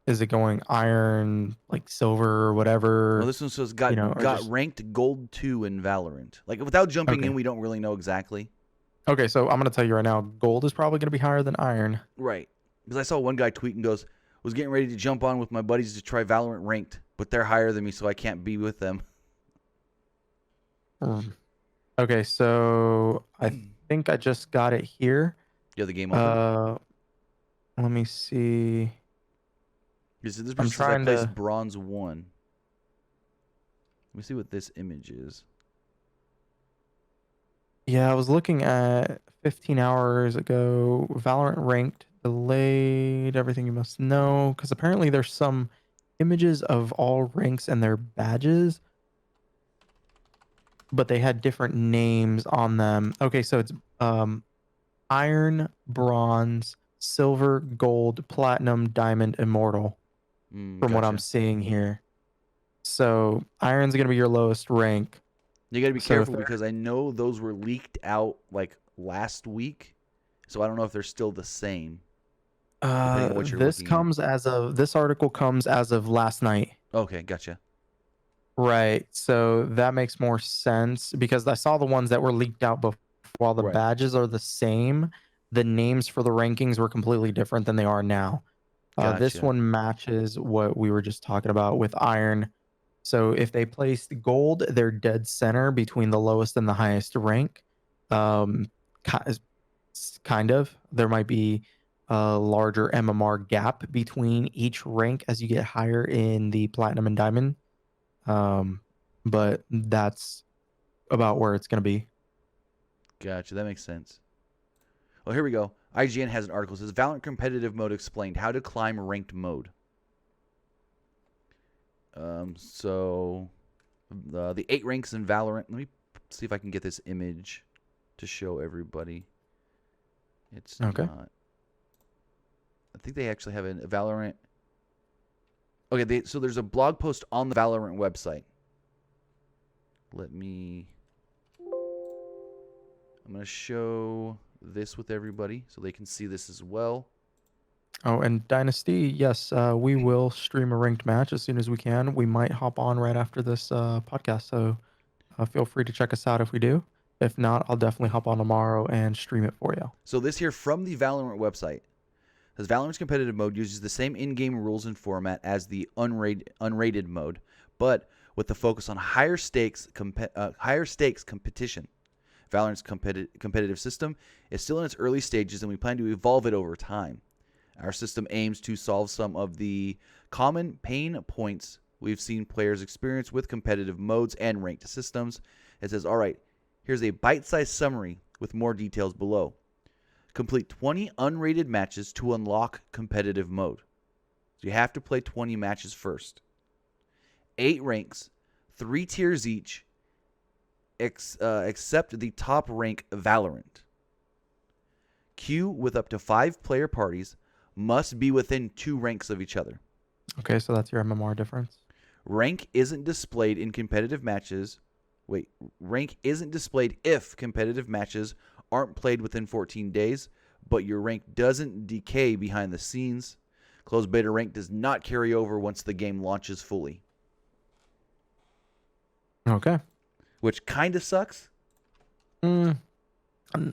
Is it going iron, like silver or Well, whatever? this one says Or got just ranked Gold 2 in Valorant. Like without jumping okay. in, we don't really know exactly. Okay, so I'm gonna tell you right now, gold is probably gonna be higher than iron. Right. Because I saw one guy tweet and goes, was getting ready to jump on with my buddies to try Valorant ranked, but they're higher than me, so I can't be with them. Mm. Okay, so I You think I just got it here. have the game open? Uh, Let me see. This I'm person says I trying placed to. bronze 1. Let me see what this image is. Yeah, I was looking at 15 hours ago. Valorant ranked delayed. Everything you must know, because apparently there's some images of all ranks and their badges, but they had different names on them. Okay, so it's iron, bronze, silver, gold, platinum, diamond, immortal. From what I'm Gotcha. seeing here, so iron's gonna be your lowest rank. You got to be So if careful because I know those were leaked out like last week, so I don't know if they're still the same, depending on what you're looking at. this article comes as of last night. Okay, gotcha. Right. So that makes more sense because I saw the ones that were leaked out before. While the Right. badges are the same, the names for the rankings were completely different than they are now. This Gotcha. one matches what we were just talking about with iron. So if they placed gold, they're dead center between the lowest and the highest rank. Um, kind of. There might be a larger MMR gap between each rank as you get higher in the platinum and diamond. Um, but that's about where it's going to be. Gotcha. That makes sense. Well, here we go. IGN has an article that says Valorant competitive mode explained how to climb ranked mode. So the 8 ranks in Valorant. Let me see if I can get this image to show everybody. It's Okay. not. I think they actually have a Valorant. Okay, so there's a blog post on the Valorant website. Let me. I'm going to show this with everybody so they can see this as well. Oh, and Dynasty, yes, we will stream a ranked match as soon as we can. We might hop on right after this podcast, so feel free to check us out if we do. If not, I'll definitely hop on tomorrow and stream it for you. So this here from the Valorant website says Valorant's competitive mode uses the same in-game rules and format as the unrated mode, but with the focus on higher stakes competition. Valorant's competitive system is still in its early stages, and we plan to evolve it over time. Our system aims to solve some of the common pain points we've seen players experience with competitive modes and ranked systems. It says, all right, here's a bite-sized summary with more details below. Complete 20 unrated matches to unlock competitive mode. So you have to play 20 matches first. 8 ranks, 3 tiers each, except the top rank Valorant. Queue with up to 5 player parties, must be within 2 ranks of each other. Okay, so that's your MMR difference. Rank isn't displayed in competitive matches. Rank isn't displayed if competitive matches aren't played within 14 days, but your rank doesn't decay behind the scenes. Closed beta rank does not carry over once the game launches fully. Okay. Which kind of sucks. Mm,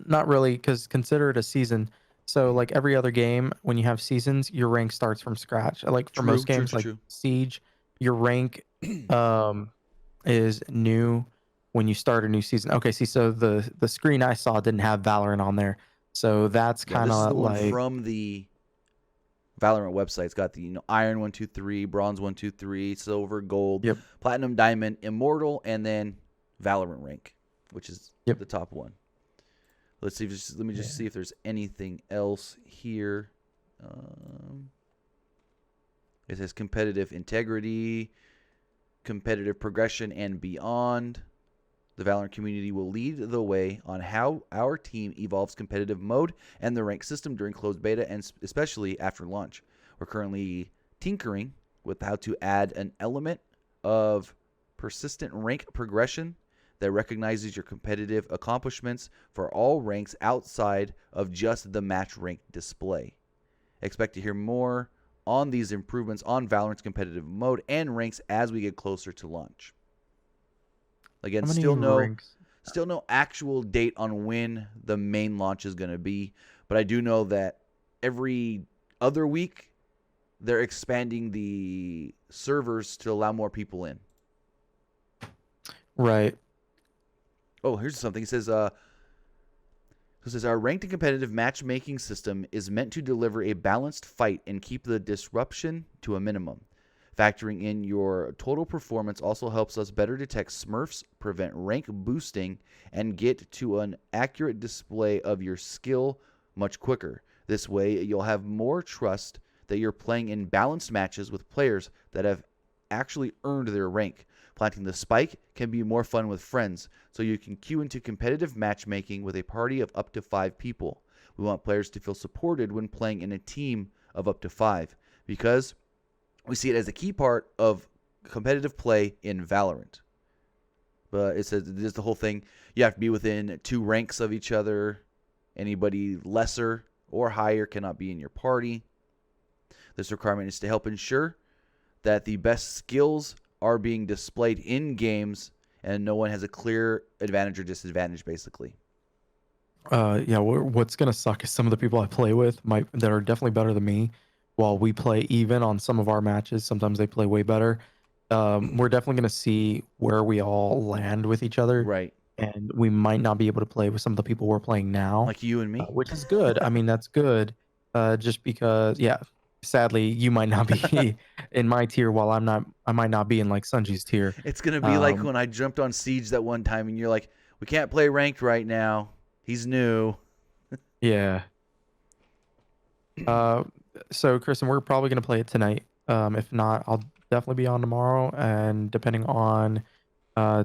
not really, because consider it a season. So, like every other game, when you have seasons, your rank starts from scratch. Like for True, most true, games, true, like true. Siege, your rank um, is new when you start a new season. Okay, see, so the screen I saw didn't have Valorant on there, so that's Yeah, kind this is the of one like from the Valorant website. It's got the iron 1 2 3, bronze 1 2 3, silver, gold, yep, platinum, diamond, immortal, and then Valorant rank, which is yep. the top one. Let's see. Let me just Yeah. see if there's anything else here. Um, it says competitive integrity, competitive progression, and beyond. The Valorant community will lead the way on how our team evolves competitive mode and the rank system during closed beta and especially after launch. We're currently tinkering with how to add an element of persistent rank progression that recognizes your competitive accomplishments for all ranks outside of just the match rank display. Expect to hear more on these improvements on Valorant's competitive mode and ranks as we get closer to launch. Again, How many still ranks? no actual date on when the main launch is going to be, but I do know that every other week they're expanding the servers to allow more people in. Right. Oh, here's something. It says, our ranked and competitive matchmaking system is meant to deliver a balanced fight and keep the disruption to a minimum. Factoring in your total performance also helps us better detect smurfs, prevent rank boosting, and get to an accurate display of your skill much quicker. This way, you'll have more trust that you're playing in balanced matches with players that have actually earned their rank. Planting the spike can be more fun with friends, so you can queue into competitive matchmaking with a party of up to 5 people. We want players to feel supported when playing in a team of up to 5, because we see it as a key part of competitive play in Valorant. But it says there's the whole thing. You have to be within 2 ranks of each other. Anybody lesser or higher cannot be in your party. This requirement is to help ensure that the best skills are being displayed in games and no one has a clear advantage or disadvantage, basically. Yeah, what's gonna suck is some of the people I play with that are definitely better than me. While we play even on some of our matches, sometimes they play way better. We're definitely gonna see where we all land with each other, Right. and we might not be able to play with some of the people we're playing now, Like you and me. which is good. I mean, that's good. Just because, yeah, sadly, you might not be in my tier, while I might not be in like Sunji's tier. It's going to be like Um, when I jumped on Siege that one time and you're like, we can't play ranked right now. He's new. yeah. Uh, so Kristen, we're probably gonna play it tonight. If not, I'll definitely be on tomorrow, and depending on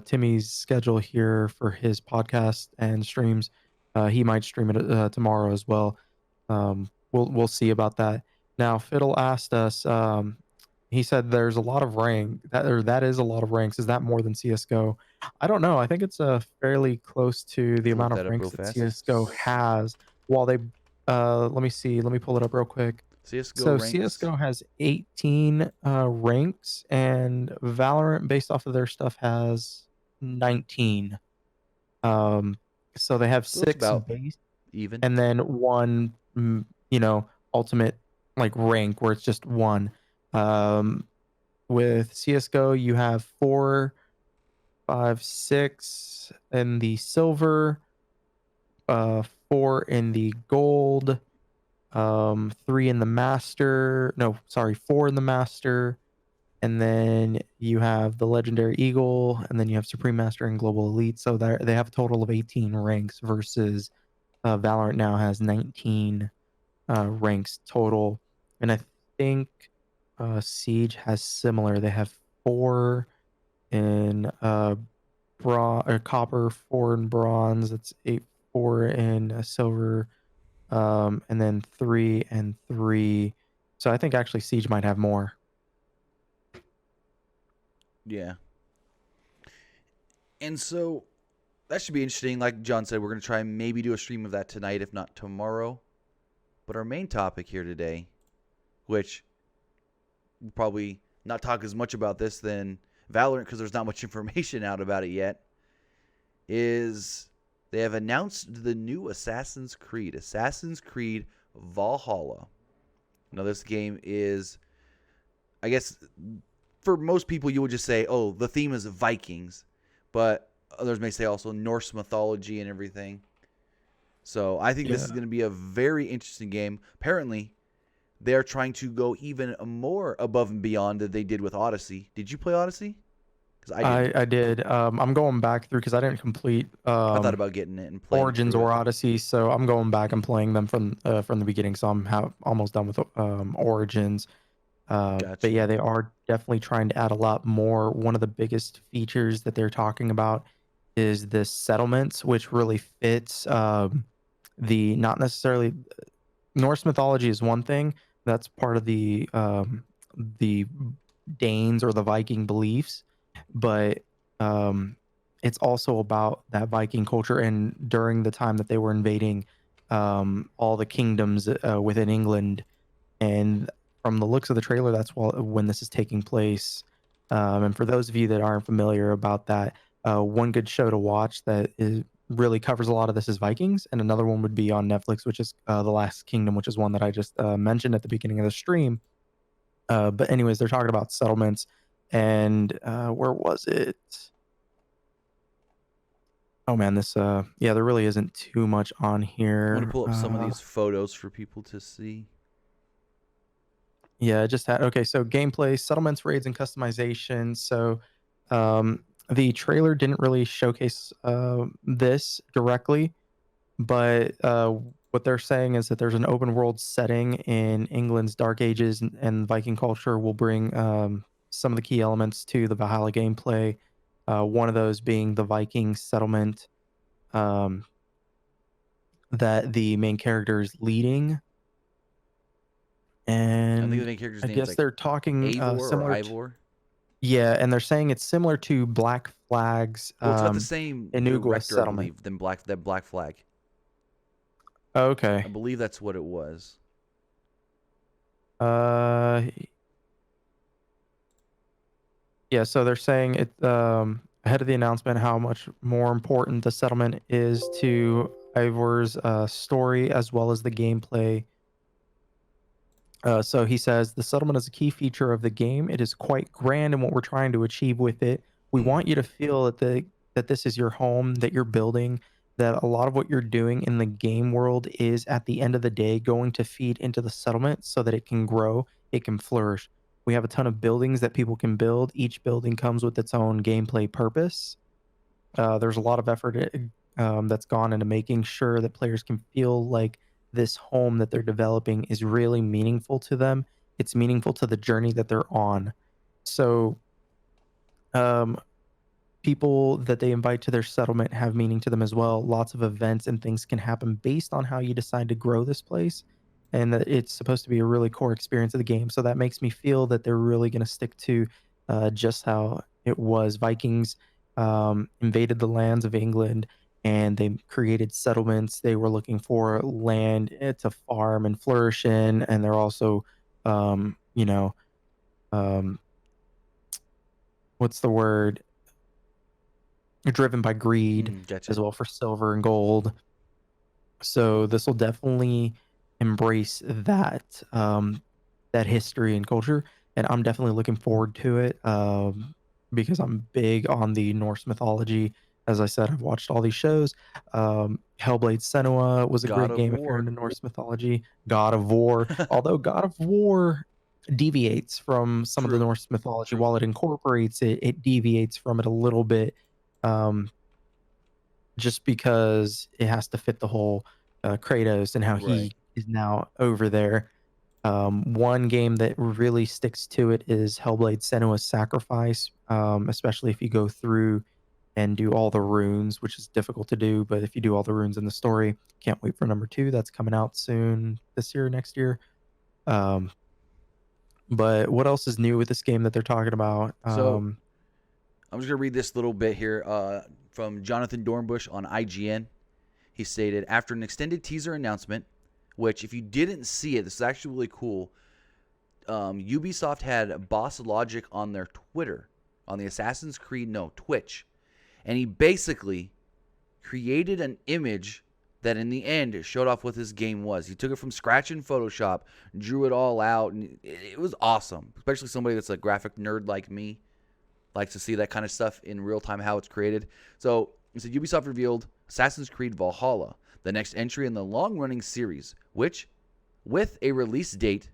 Timmy's schedule here for his podcast and streams, he might stream it tomorrow as well. We'll see about that. Now, Fiddle asked us. He said there's a lot of that is a lot of ranks. Is that more than CS:GO? I don't know. I think it's fairly close to the Let's look amount of that up real ranks that fast. CS:GO has. While they, let me see. Let me pull it up real quick. CSGO So ranks. CS:GO has 18 ranks, and Valorant, based off of their stuff, has 19. Um, so they have So it's 6 about base, even. and then one, ultimate like rank where it's just one. Um, with CS:GO, you have 4, 5, 6 in the silver, 4 in the gold, 3 in the master. No, sorry, 4 in the master, and then you have the legendary eagle, and then you have supreme master and global elite. So they have a total of 18 ranks versus Valorant now has 19 ranks total, and I think Siege has similar. They have 4 in or copper, 4 in bronze. That's 8, 4 in silver, and then 3 and 3. So I think actually Siege might have more. Yeah. And so that should be interesting. Like John said, we're going to try and maybe do a stream of that tonight, if not tomorrow. But our main topic here today, which we'll probably not talk as much about this than Valorant because there's not much information out about it yet, is they have announced the new Assassin's Creed Valhalla. Now, this game is, I guess, for most people, you would just say, oh, the theme is Vikings. But others may say also Norse mythology and everything. So I think this Yeah. is going to be a very interesting game. Apparently, they're trying to go even more above and beyond than they did with Odyssey. Did you play Odyssey? Because I didn't. I did. I'm going back through because I didn't complete I thought about getting it and playing Origins through or it. Odyssey, so I'm going back and playing them from the beginning. So I'm almost done with Origins. But Gotcha. yeah, they are definitely trying to add a lot more. One of the biggest features that they're talking about is this settlements, which really fits the not necessarily Norse mythology is one thing. That's part of the Danes or the Viking beliefs, but um, it's also about that Viking culture. And during the time that they were invading all the kingdoms within England, and from the looks of the trailer, that's when this is taking place. And for those of you that aren't familiar about that, one good show to watch that really covers a lot of this is Vikings, and another one would be on Netflix, which is The Last Kingdom, which is one that I just mentioned at the beginning of the stream. But anyways, they're talking about settlements, and where was it? Oh man, this yeah, there really isn't too much on I'm gonna here. pull up some of these photos for people to see. Yeah, it just had okay, so gameplay, settlements, raids, and customization. So the trailer didn't really showcase this directly, but what they're saying is that there's an open world setting in England's Dark Ages, and Viking culture will bring some of the key elements to the Valhalla gameplay. One of those being the Viking settlement um, that the main character is leading. I think the And main character's I name is guess like they're talking Eivor or similar to, Ivor. yeah, and they're saying it's similar to Black Flag's Well, it's got the same Inugua director, I settlement. believe, than Black Flag. I Okay. believe that's what it was. Uh, yeah, so they're saying it ahead of the announcement how much more important the settlement is to Ivor's story as well as the gameplay. So he says the settlement is a key feature of the game. It is quite grand in what we're trying to achieve with it. We want you to feel that this is your home, that you're building, that a lot of what you're doing in the game world is at the end of the day going to feed into the settlement so that it can grow, it can flourish. We have a ton of buildings that people can build. Each building comes with its own gameplay purpose. There's a lot of effort that's gone into making sure that players can feel like this home that they're developing is really meaningful to them. It's meaningful to the journey that they're on. So, um, people that they invite to their settlement have meaning to them as well. Lots of events and things can happen based on how you decide to grow this place, and that it's supposed to be a really core experience of the game. So that makes me feel that they're really going to stick to just how it was. Vikings invaded the lands of England and they created settlements. They were looking for land to farm and flourish in, and they're also, um, you know, um, what's the word? Driven by greed as Gotcha. well for silver and gold. So this will definitely embrace that history and culture, and I'm definitely looking forward to it because I'm big on the Norse mythology. As I said, I've watched all these shows. Hellblade: Senua was a God great of game if you're War. into Norse mythology. God of War, although God of War deviates from some of the True. Norse mythology, True. while it incorporates it, it deviates from it a little bit. Um, just because it has to fit the whole Kratos and how Right. he is now over there. One game that really sticks to it is Hellblade: Senua's Sacrifice, especially if you go through and do all the runes, which is difficult to do. But if you do all the runes in the story, can't wait for number two. That's coming out soon this year, next year. Um, but what else is new with this game that they're talking about? So I'm just gonna read this little bit here from Jonathan Dornbush on IGN. He stated, after an extended teaser announcement, which if you didn't see it, this is actually really cool. Ubisoft had Boss Logic on their Twitter, on the Assassin's Creed, no, Twitch. And he basically created an image that in the end showed off what this game was. He took it from scratch in Photoshop, drew it all out, and it was awesome. Especially somebody that's a graphic nerd like me likes to see that kind of stuff in real time, how it's created. So it said Ubisoft revealed Assassin's Creed Valhalla, the next entry in the long-running series, which, with a release date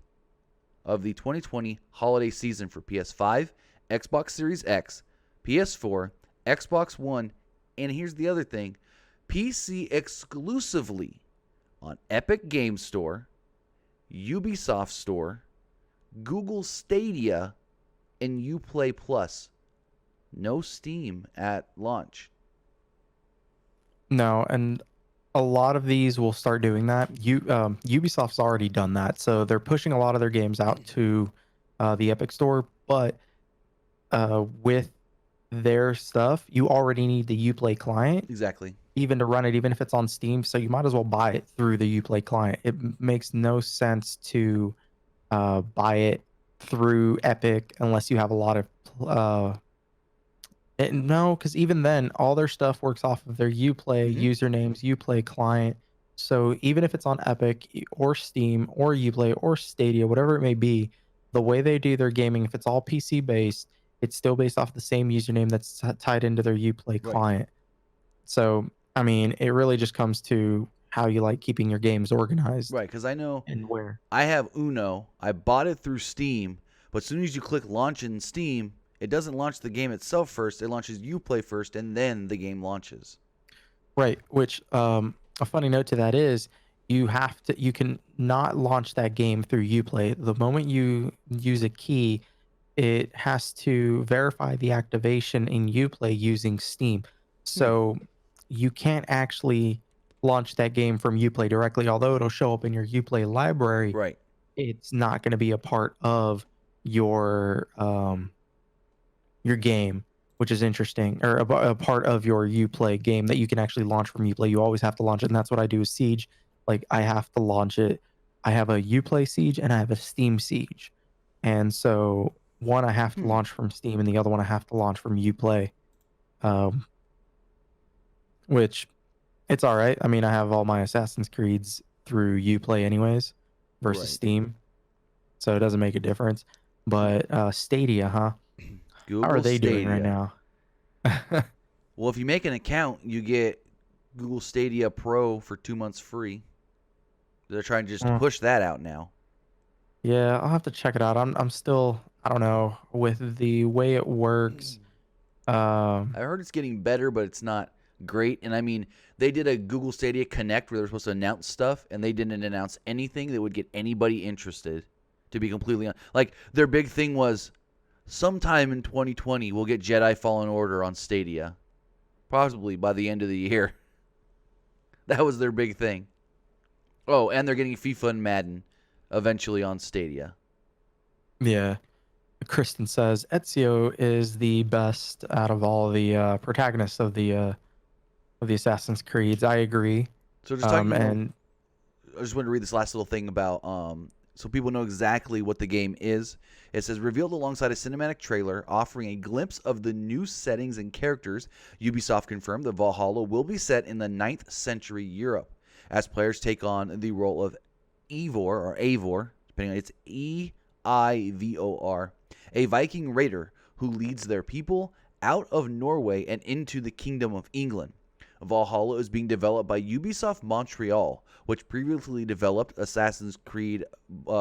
of the 2020 holiday season for PS5, Xbox Series X, PS4, Xbox One, and here's the other thing, PC exclusively on Epic Games Store, Ubisoft Store, Google Stadia, and Uplay Plus. No Steam at launch. No, and a lot of these will start doing that. Ubisoft's already done that, so they're pushing a lot of their games out to the Epic Store. But with their stuff, you already need the Uplay client, Exactly. even to run it, even if it's on Steam. So you might as well buy it through the Uplay client. Makes no sense to buy it through Epic unless you have a lot of no, because even then, all their stuff works off of their Uplay Hmm. usernames, Uplay client. So even if it's on Epic or Steam or Uplay or Stadia, whatever it may be, the way they do their gaming, if it's all PC based, it's still based off the same username that's tied into their Uplay Right. client. So, I mean, it really just comes to how you like keeping your games organized Right. Because I know and where. I have Uno. I bought it through Steam, but as soon as you click launch in Steam, it doesn't launch the game itself first. It launches Uplay first, and then the game launches. Right, which a funny note to that is you can not launch that game through Uplay. The moment you use a key, it has to verify the activation in Uplay using Steam. Hmm. So you can't actually launch that game from Uplay directly, although it'll show up in your Uplay library. Right. It's not going to be a part of your your game, which is interesting, or a part of your Uplay game that you can actually launch from Uplay. You always have to launch it, and that's what I do with Siege. Like I have to launch it. I have a Uplay Siege and I have a Steam Siege, and so one I have to Hmm. launch from Steam, and the other one I have to launch from Uplay. Um, which it's all right. I mean, I have all my Assassin's Creeds through Uplay anyways, versus Right. Steam, so it doesn't make a difference. Hmm. But Stadia, huh? How are Google they doing right Stadia. now? Well, if you make an account, you get Google Stadia Pro for 2 months free. They're trying to just push that out now. Yeah, I'll have to check it out. I'm still, I don't know, with the way it works. Um, I heard it's getting better, but it's not great. And I mean, they did a Google Stadia Connect where they were supposed to announce stuff, and they didn't announce anything that would get anybody interested. To be completely honest, like their big thing was sometime in 2020 we'll get Jedi Fallen Order on Stadia, possibly by the end of the year. That was their big thing. Oh, and they're getting FIFA and Madden eventually on Stadia. yeah, Kristen says Ezio is the best out of all the protagonists of the Assassin's Creeds. I agree. So just talking, And I just wanted to read this last little thing about so people know exactly what the game is. It says revealed alongside a cinematic trailer offering a glimpse of the new settings and characters. Ubisoft confirmed that Valhalla will be set in the 9th century Europe as players take on the role of Eivor, depending on it's Eivor, a Viking raider who leads their people out of Norway and into the Kingdom of England. Valhalla is being developed by Ubisoft Montreal, which previously developed Assassin's Creed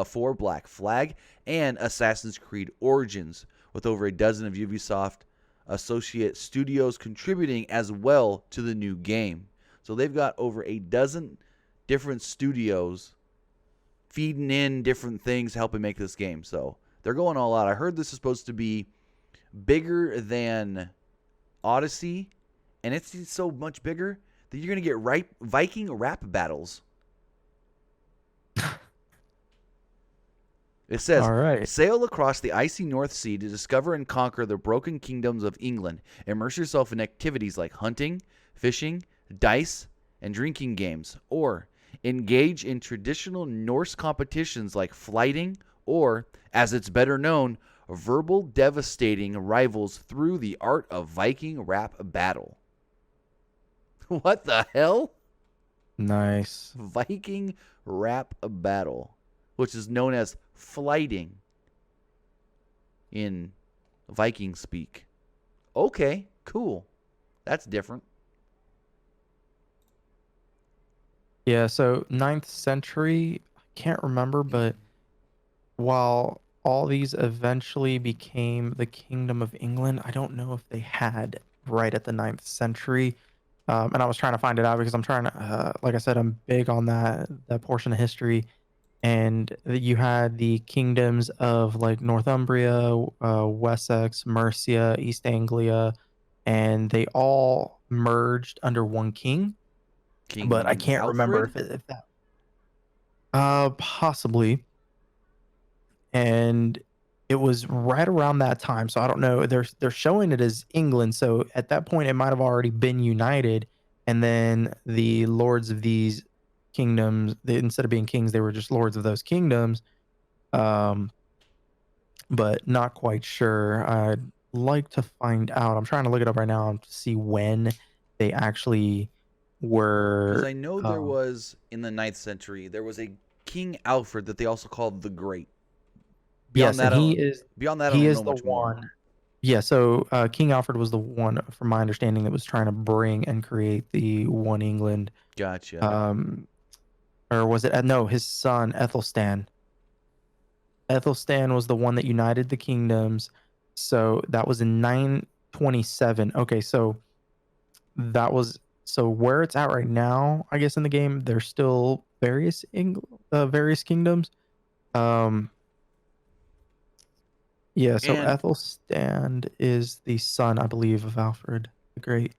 4 Black Flag and Assassin's Creed Origins, with over a dozen of Ubisoft associate studios contributing as well to the new game. So they've got over a dozen different studios feeding in different things helping make this game. So they're going all out. I heard this is supposed to be bigger than Odyssey, and it's so much bigger that you're going to get Viking rap battles. It says, all right, sail across the icy North Sea to discover and conquer the broken kingdoms of England. Immerse yourself in activities like hunting, fishing, dice, and drinking games. Or engage in traditional Norse competitions like flighting, or, as it's better known, verbal devastating rivals through the art of Viking rap battle. What the hell? nice. Viking rap battle, which is known as flighting in Viking speak. Okay, cool. That's different. Yeah, so 9th century, I can't remember, but while all these eventually became the Kingdom of England, I don't know if they had right at the 9th century. And I was trying to find it out because I'm trying to, like I said, I'm big on that portion of history. And you had the kingdoms of like Northumbria, Wessex, Mercia, East Anglia, and they all merged under one king. but I King can't remember Alfred? if that possibly. And it was right around that time. So I don't know. They're showing it as England. So at that point, it might have already been united, and then the lords of these kingdoms, instead of being kings, they were just lords of those kingdoms. Um, but not quite sure. I'd like to find out. I'm trying to look it up right now to see when they actually Because were. I know there was in the ninth century there was a King Alfred that they also called the Great. Beyond Yes, and that, I he don't is know the much more. one. Yeah, so King Alfred was the one, from my understanding, that was trying to bring and create the one England. Gotcha. Um, or was it? No, his son Ethelstan. Ethelstan was the one that united the kingdoms. So that was in 927. Okay, so that was where it's at right now. I guess in the game, there's still various kingdoms. Um, yeah, so And Ethelstan is the son, I believe, of Alfred the Great.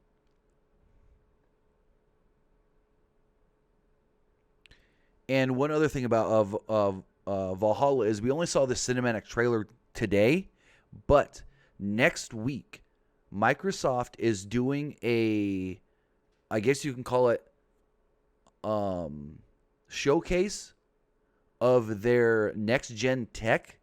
one other thing about Valhalla is we only saw the cinematic trailer today, but next week Microsoft is doing a, I guess you can call it, showcase of their next gen tech,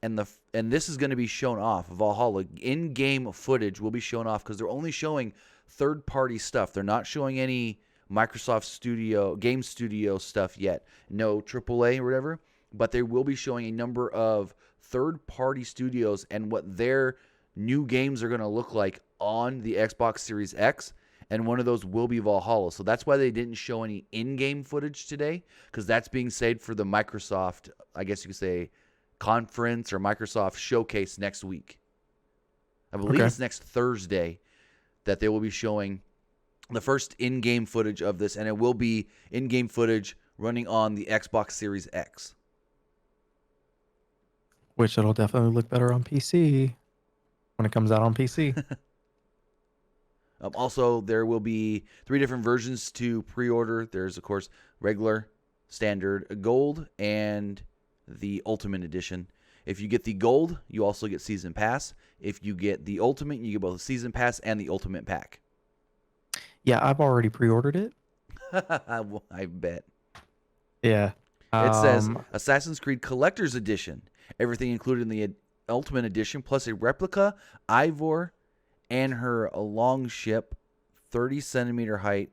and this is going to be shown off. Valhalla in-game footage will be shown off because they're only showing third-party stuff. They're not showing any Microsoft Studio game studio stuff yet. No AAA or whatever, but they will be showing a number of third-party studios and what their new games are going to look like on the Xbox Series X. And one of those will be Valhalla. So that's why they didn't show any in-game footage today, because that's being saved for the Microsoft, I guess you could say, conference or Microsoft showcase next week. I believe Okay. it's next Thursday that they will be showing the first in-game footage of this, and it will be in-game footage running on the Xbox Series X. Which it'll definitely look better on PC when it comes out on PC. Also, there will be 3 different versions to pre-order. There's, of course, regular, standard, gold, and the Ultimate Edition. If you get the gold, you also get Season Pass. If you get the Ultimate, you get both the Season Pass and the Ultimate Pack. Yeah, I've already pre-ordered it. I bet. Yeah. It says Um, Assassin's Creed Collector's Edition. Everything included in the Ultimate Edition, plus a replica, Ivor, and her long ship, 30-centimeter height,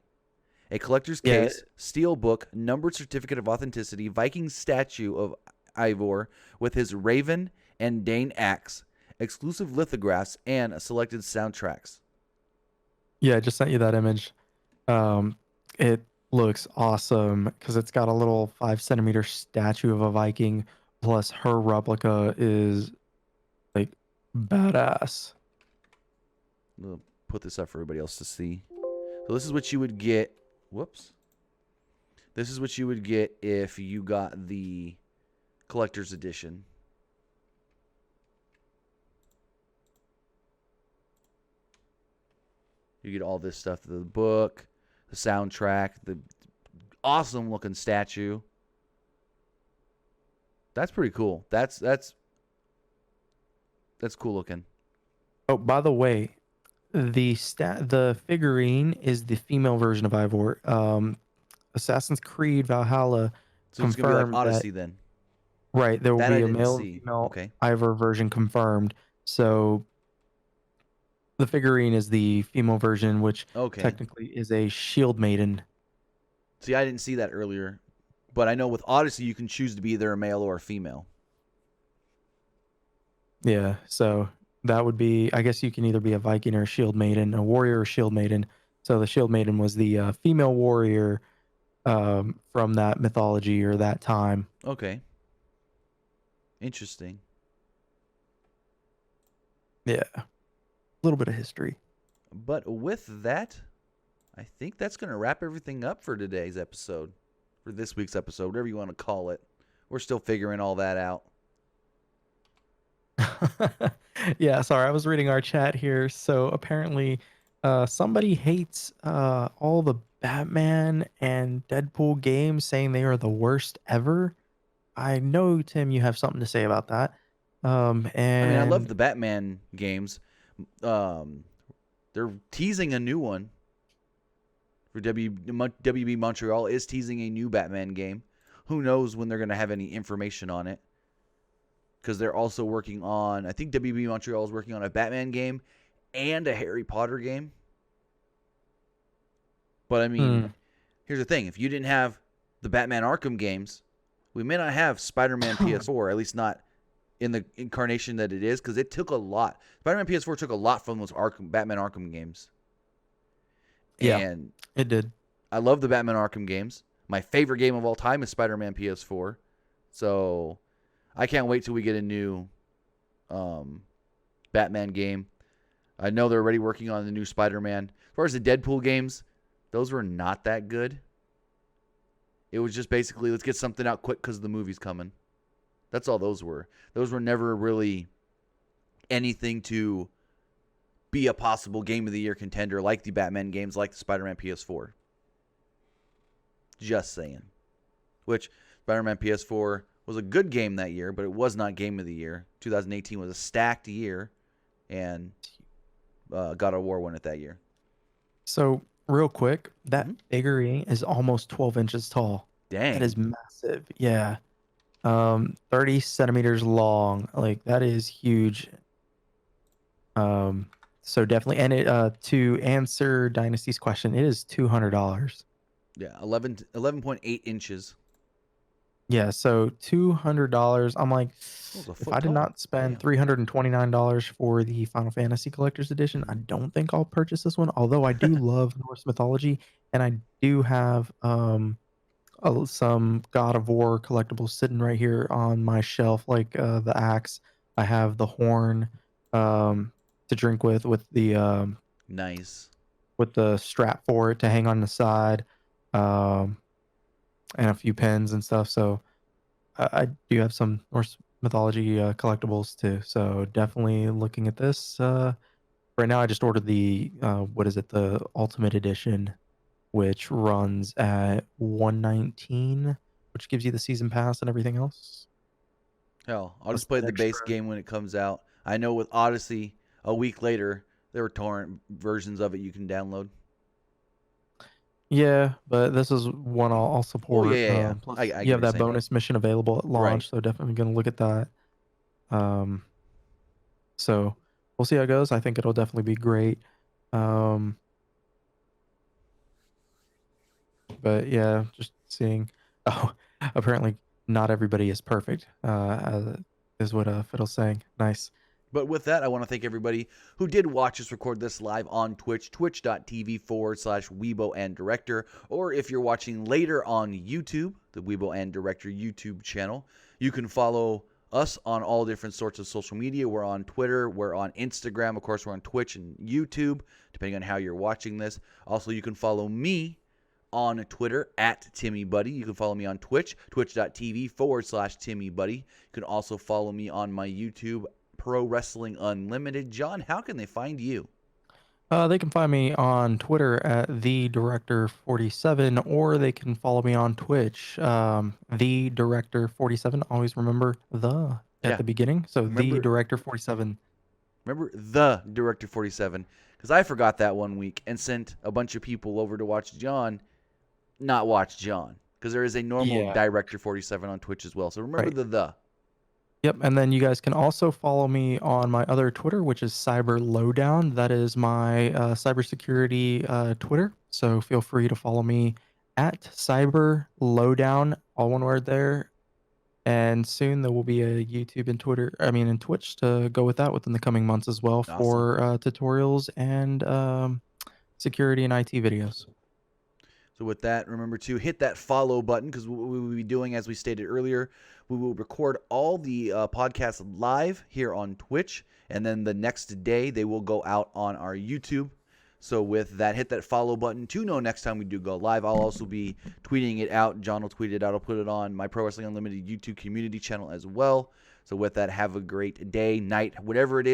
a collector's yeah, case, steel book, numbered certificate of authenticity, Viking statue of Ivor with his raven and Dane axe, exclusive lithographs, and selected soundtracks. yeah, I just sent you that image. It looks awesome because it's got a little 5 centimeter statue of a Viking, plus her replica is like badass. We'll put this up for everybody else to see. So this is what you would get. Whoops. This is what you would get if you got the collector's edition. You get all this stuff: the book, the soundtrack, the awesome looking statue. That's pretty cool. That's cool looking. Oh, by the way, the figurine is the female version of Ivor. Assassin's Creed Valhalla So it's gonna be like confirmed that, Odyssey then. right, there will That I be a didn't male and see. female Okay. Ivor version confirmed. So the figurine is the female version, which Okay. technically is a shield maiden. See, I didn't see that earlier, but I know with Odyssey you can choose to be either a male or a female. Yeah, so that would be, I guess you can either be a Viking or a shield maiden, a warrior or shield maiden. So the shield maiden was the female warrior from that mythology or that time. Okay. Interesting. Yeah, a little bit of history. But with that, I think that's going to wrap everything up for today's episode, for this week's episode, whatever you want to call it. We're still figuring all that out. Yeah, sorry, I was reading our chat here. So apparently, somebody hates all the Batman and Deadpool games saying they are the worst ever. I know, Tim, you have something to say about that. I mean, I love And the Batman games. Um, they're teasing a new one for WB Montreal is teasing a new Batman game. Who knows when they're going to have any information on it? Because they're also working on, I think WB Montreal is working on a Batman game and a Harry Potter game. But I mean, here's the thing: if you didn't have the Batman Arkham games, we may not have Spider-Man PS4, at least not in the incarnation that it is, because it took a lot. Spider-Man PS4 took a lot from those Batman Arkham games. yeah, And it did. I love the Batman Arkham games. My favorite game of all time is Spider-Man PS4. So I can't wait till we get a new Batman game. I know they're already working on the new Spider-Man. As far as the Deadpool games, those were not that good. It was just basically, let's get something out quick because the movie's coming. That's all those were. Those were never really anything to be a possible Game of the Year contender like the Batman games, like the Spider-Man PS4. Just saying. Which, Spider-Man PS4 was a good game that year, but it was not Game of the Year. 2018 was a stacked year, and God of War won it that year. So, real quick, that figurine is almost 12 inches tall. Dang. That is massive. Yeah. 30 centimeters long. Like, that is huge. So definitely, and it to answer Dynasty's question, it is $200. Yeah, 11.8 inches. Yeah, so $200. I'm like, That was a if foot I did tall. not spend Damn. $329 for the Final Fantasy Collector's Edition, I don't think I'll purchase this one. Although I do love Norse mythology, and I do have some God of War collectibles sitting right here on my shelf, like the axe. I have the horn to drink Nice. with the strap for it to hang on the side, um, and a few pins and stuff. So I do have some Norse mythology collectibles too. So definitely looking at this. Right now, I just ordered the what is it? The Ultimate Edition, which runs at 119, which gives you the season pass and everything else. Hell, I'll Plus just play that the base extra. game when it comes out. I know with Odyssey, a week later, there were torrent versions of it you can download. Yeah, but this is one I'll Oh, support. yeah. I Plus, get you what have you're that saying. bonus mission available at Right. launch, so definitely gonna look at that. Um, so we'll see how it goes. I think it'll definitely be great. Um, but yeah, just seeing. Oh, apparently not everybody is perfect. Is what Fiddle's saying. Nice. But with that, I want to thank everybody who did watch us record this live on Twitch, twitch.tv/Weebo and Director. Or if you're watching later on YouTube, the Weebo and Director YouTube channel, you can follow us on all different sorts of social media. We're on Twitter, we're on Instagram, of course, we're on Twitch and YouTube, depending on how you're watching this. Also, you can follow me on Twitter at TimmyBuddy. You can follow me on Twitch, twitch.tv/TimmyBuddy. You can also follow me on my YouTube, Pro Wrestling Unlimited. John, how can they find you? They can find me on Twitter at the Director47, or they can follow me on Twitch, the Director47. Always remember the at Yeah. the beginning. So the Remember Director47. the Director 47, because I forgot that one week and sent a bunch of people over to watch John, not watch John, because there is a normal Yeah. Director 47 on Twitch as well. So remember Right. the. Yep. And then you guys can also follow me on my other Twitter, which is Cyber Lowdown. That is my cybersecurity Twitter. So feel free to follow me at Cyber Lowdown, all one word there. And soon there will be a YouTube and Twitch to go with that within the coming months as well Awesome. for tutorials and security and IT videos. So with that, remember to hit that follow button, because what we will be doing, as we stated earlier, we will record all the podcasts live here on Twitch, and then the next day they will go out on our YouTube. So with that, hit that follow button to know next time we do go live. I'll also be tweeting it out. John will tweet it out. I'll put it on my Pro Wrestling Unlimited YouTube community channel as well. So with that, have a great day, night, whatever it is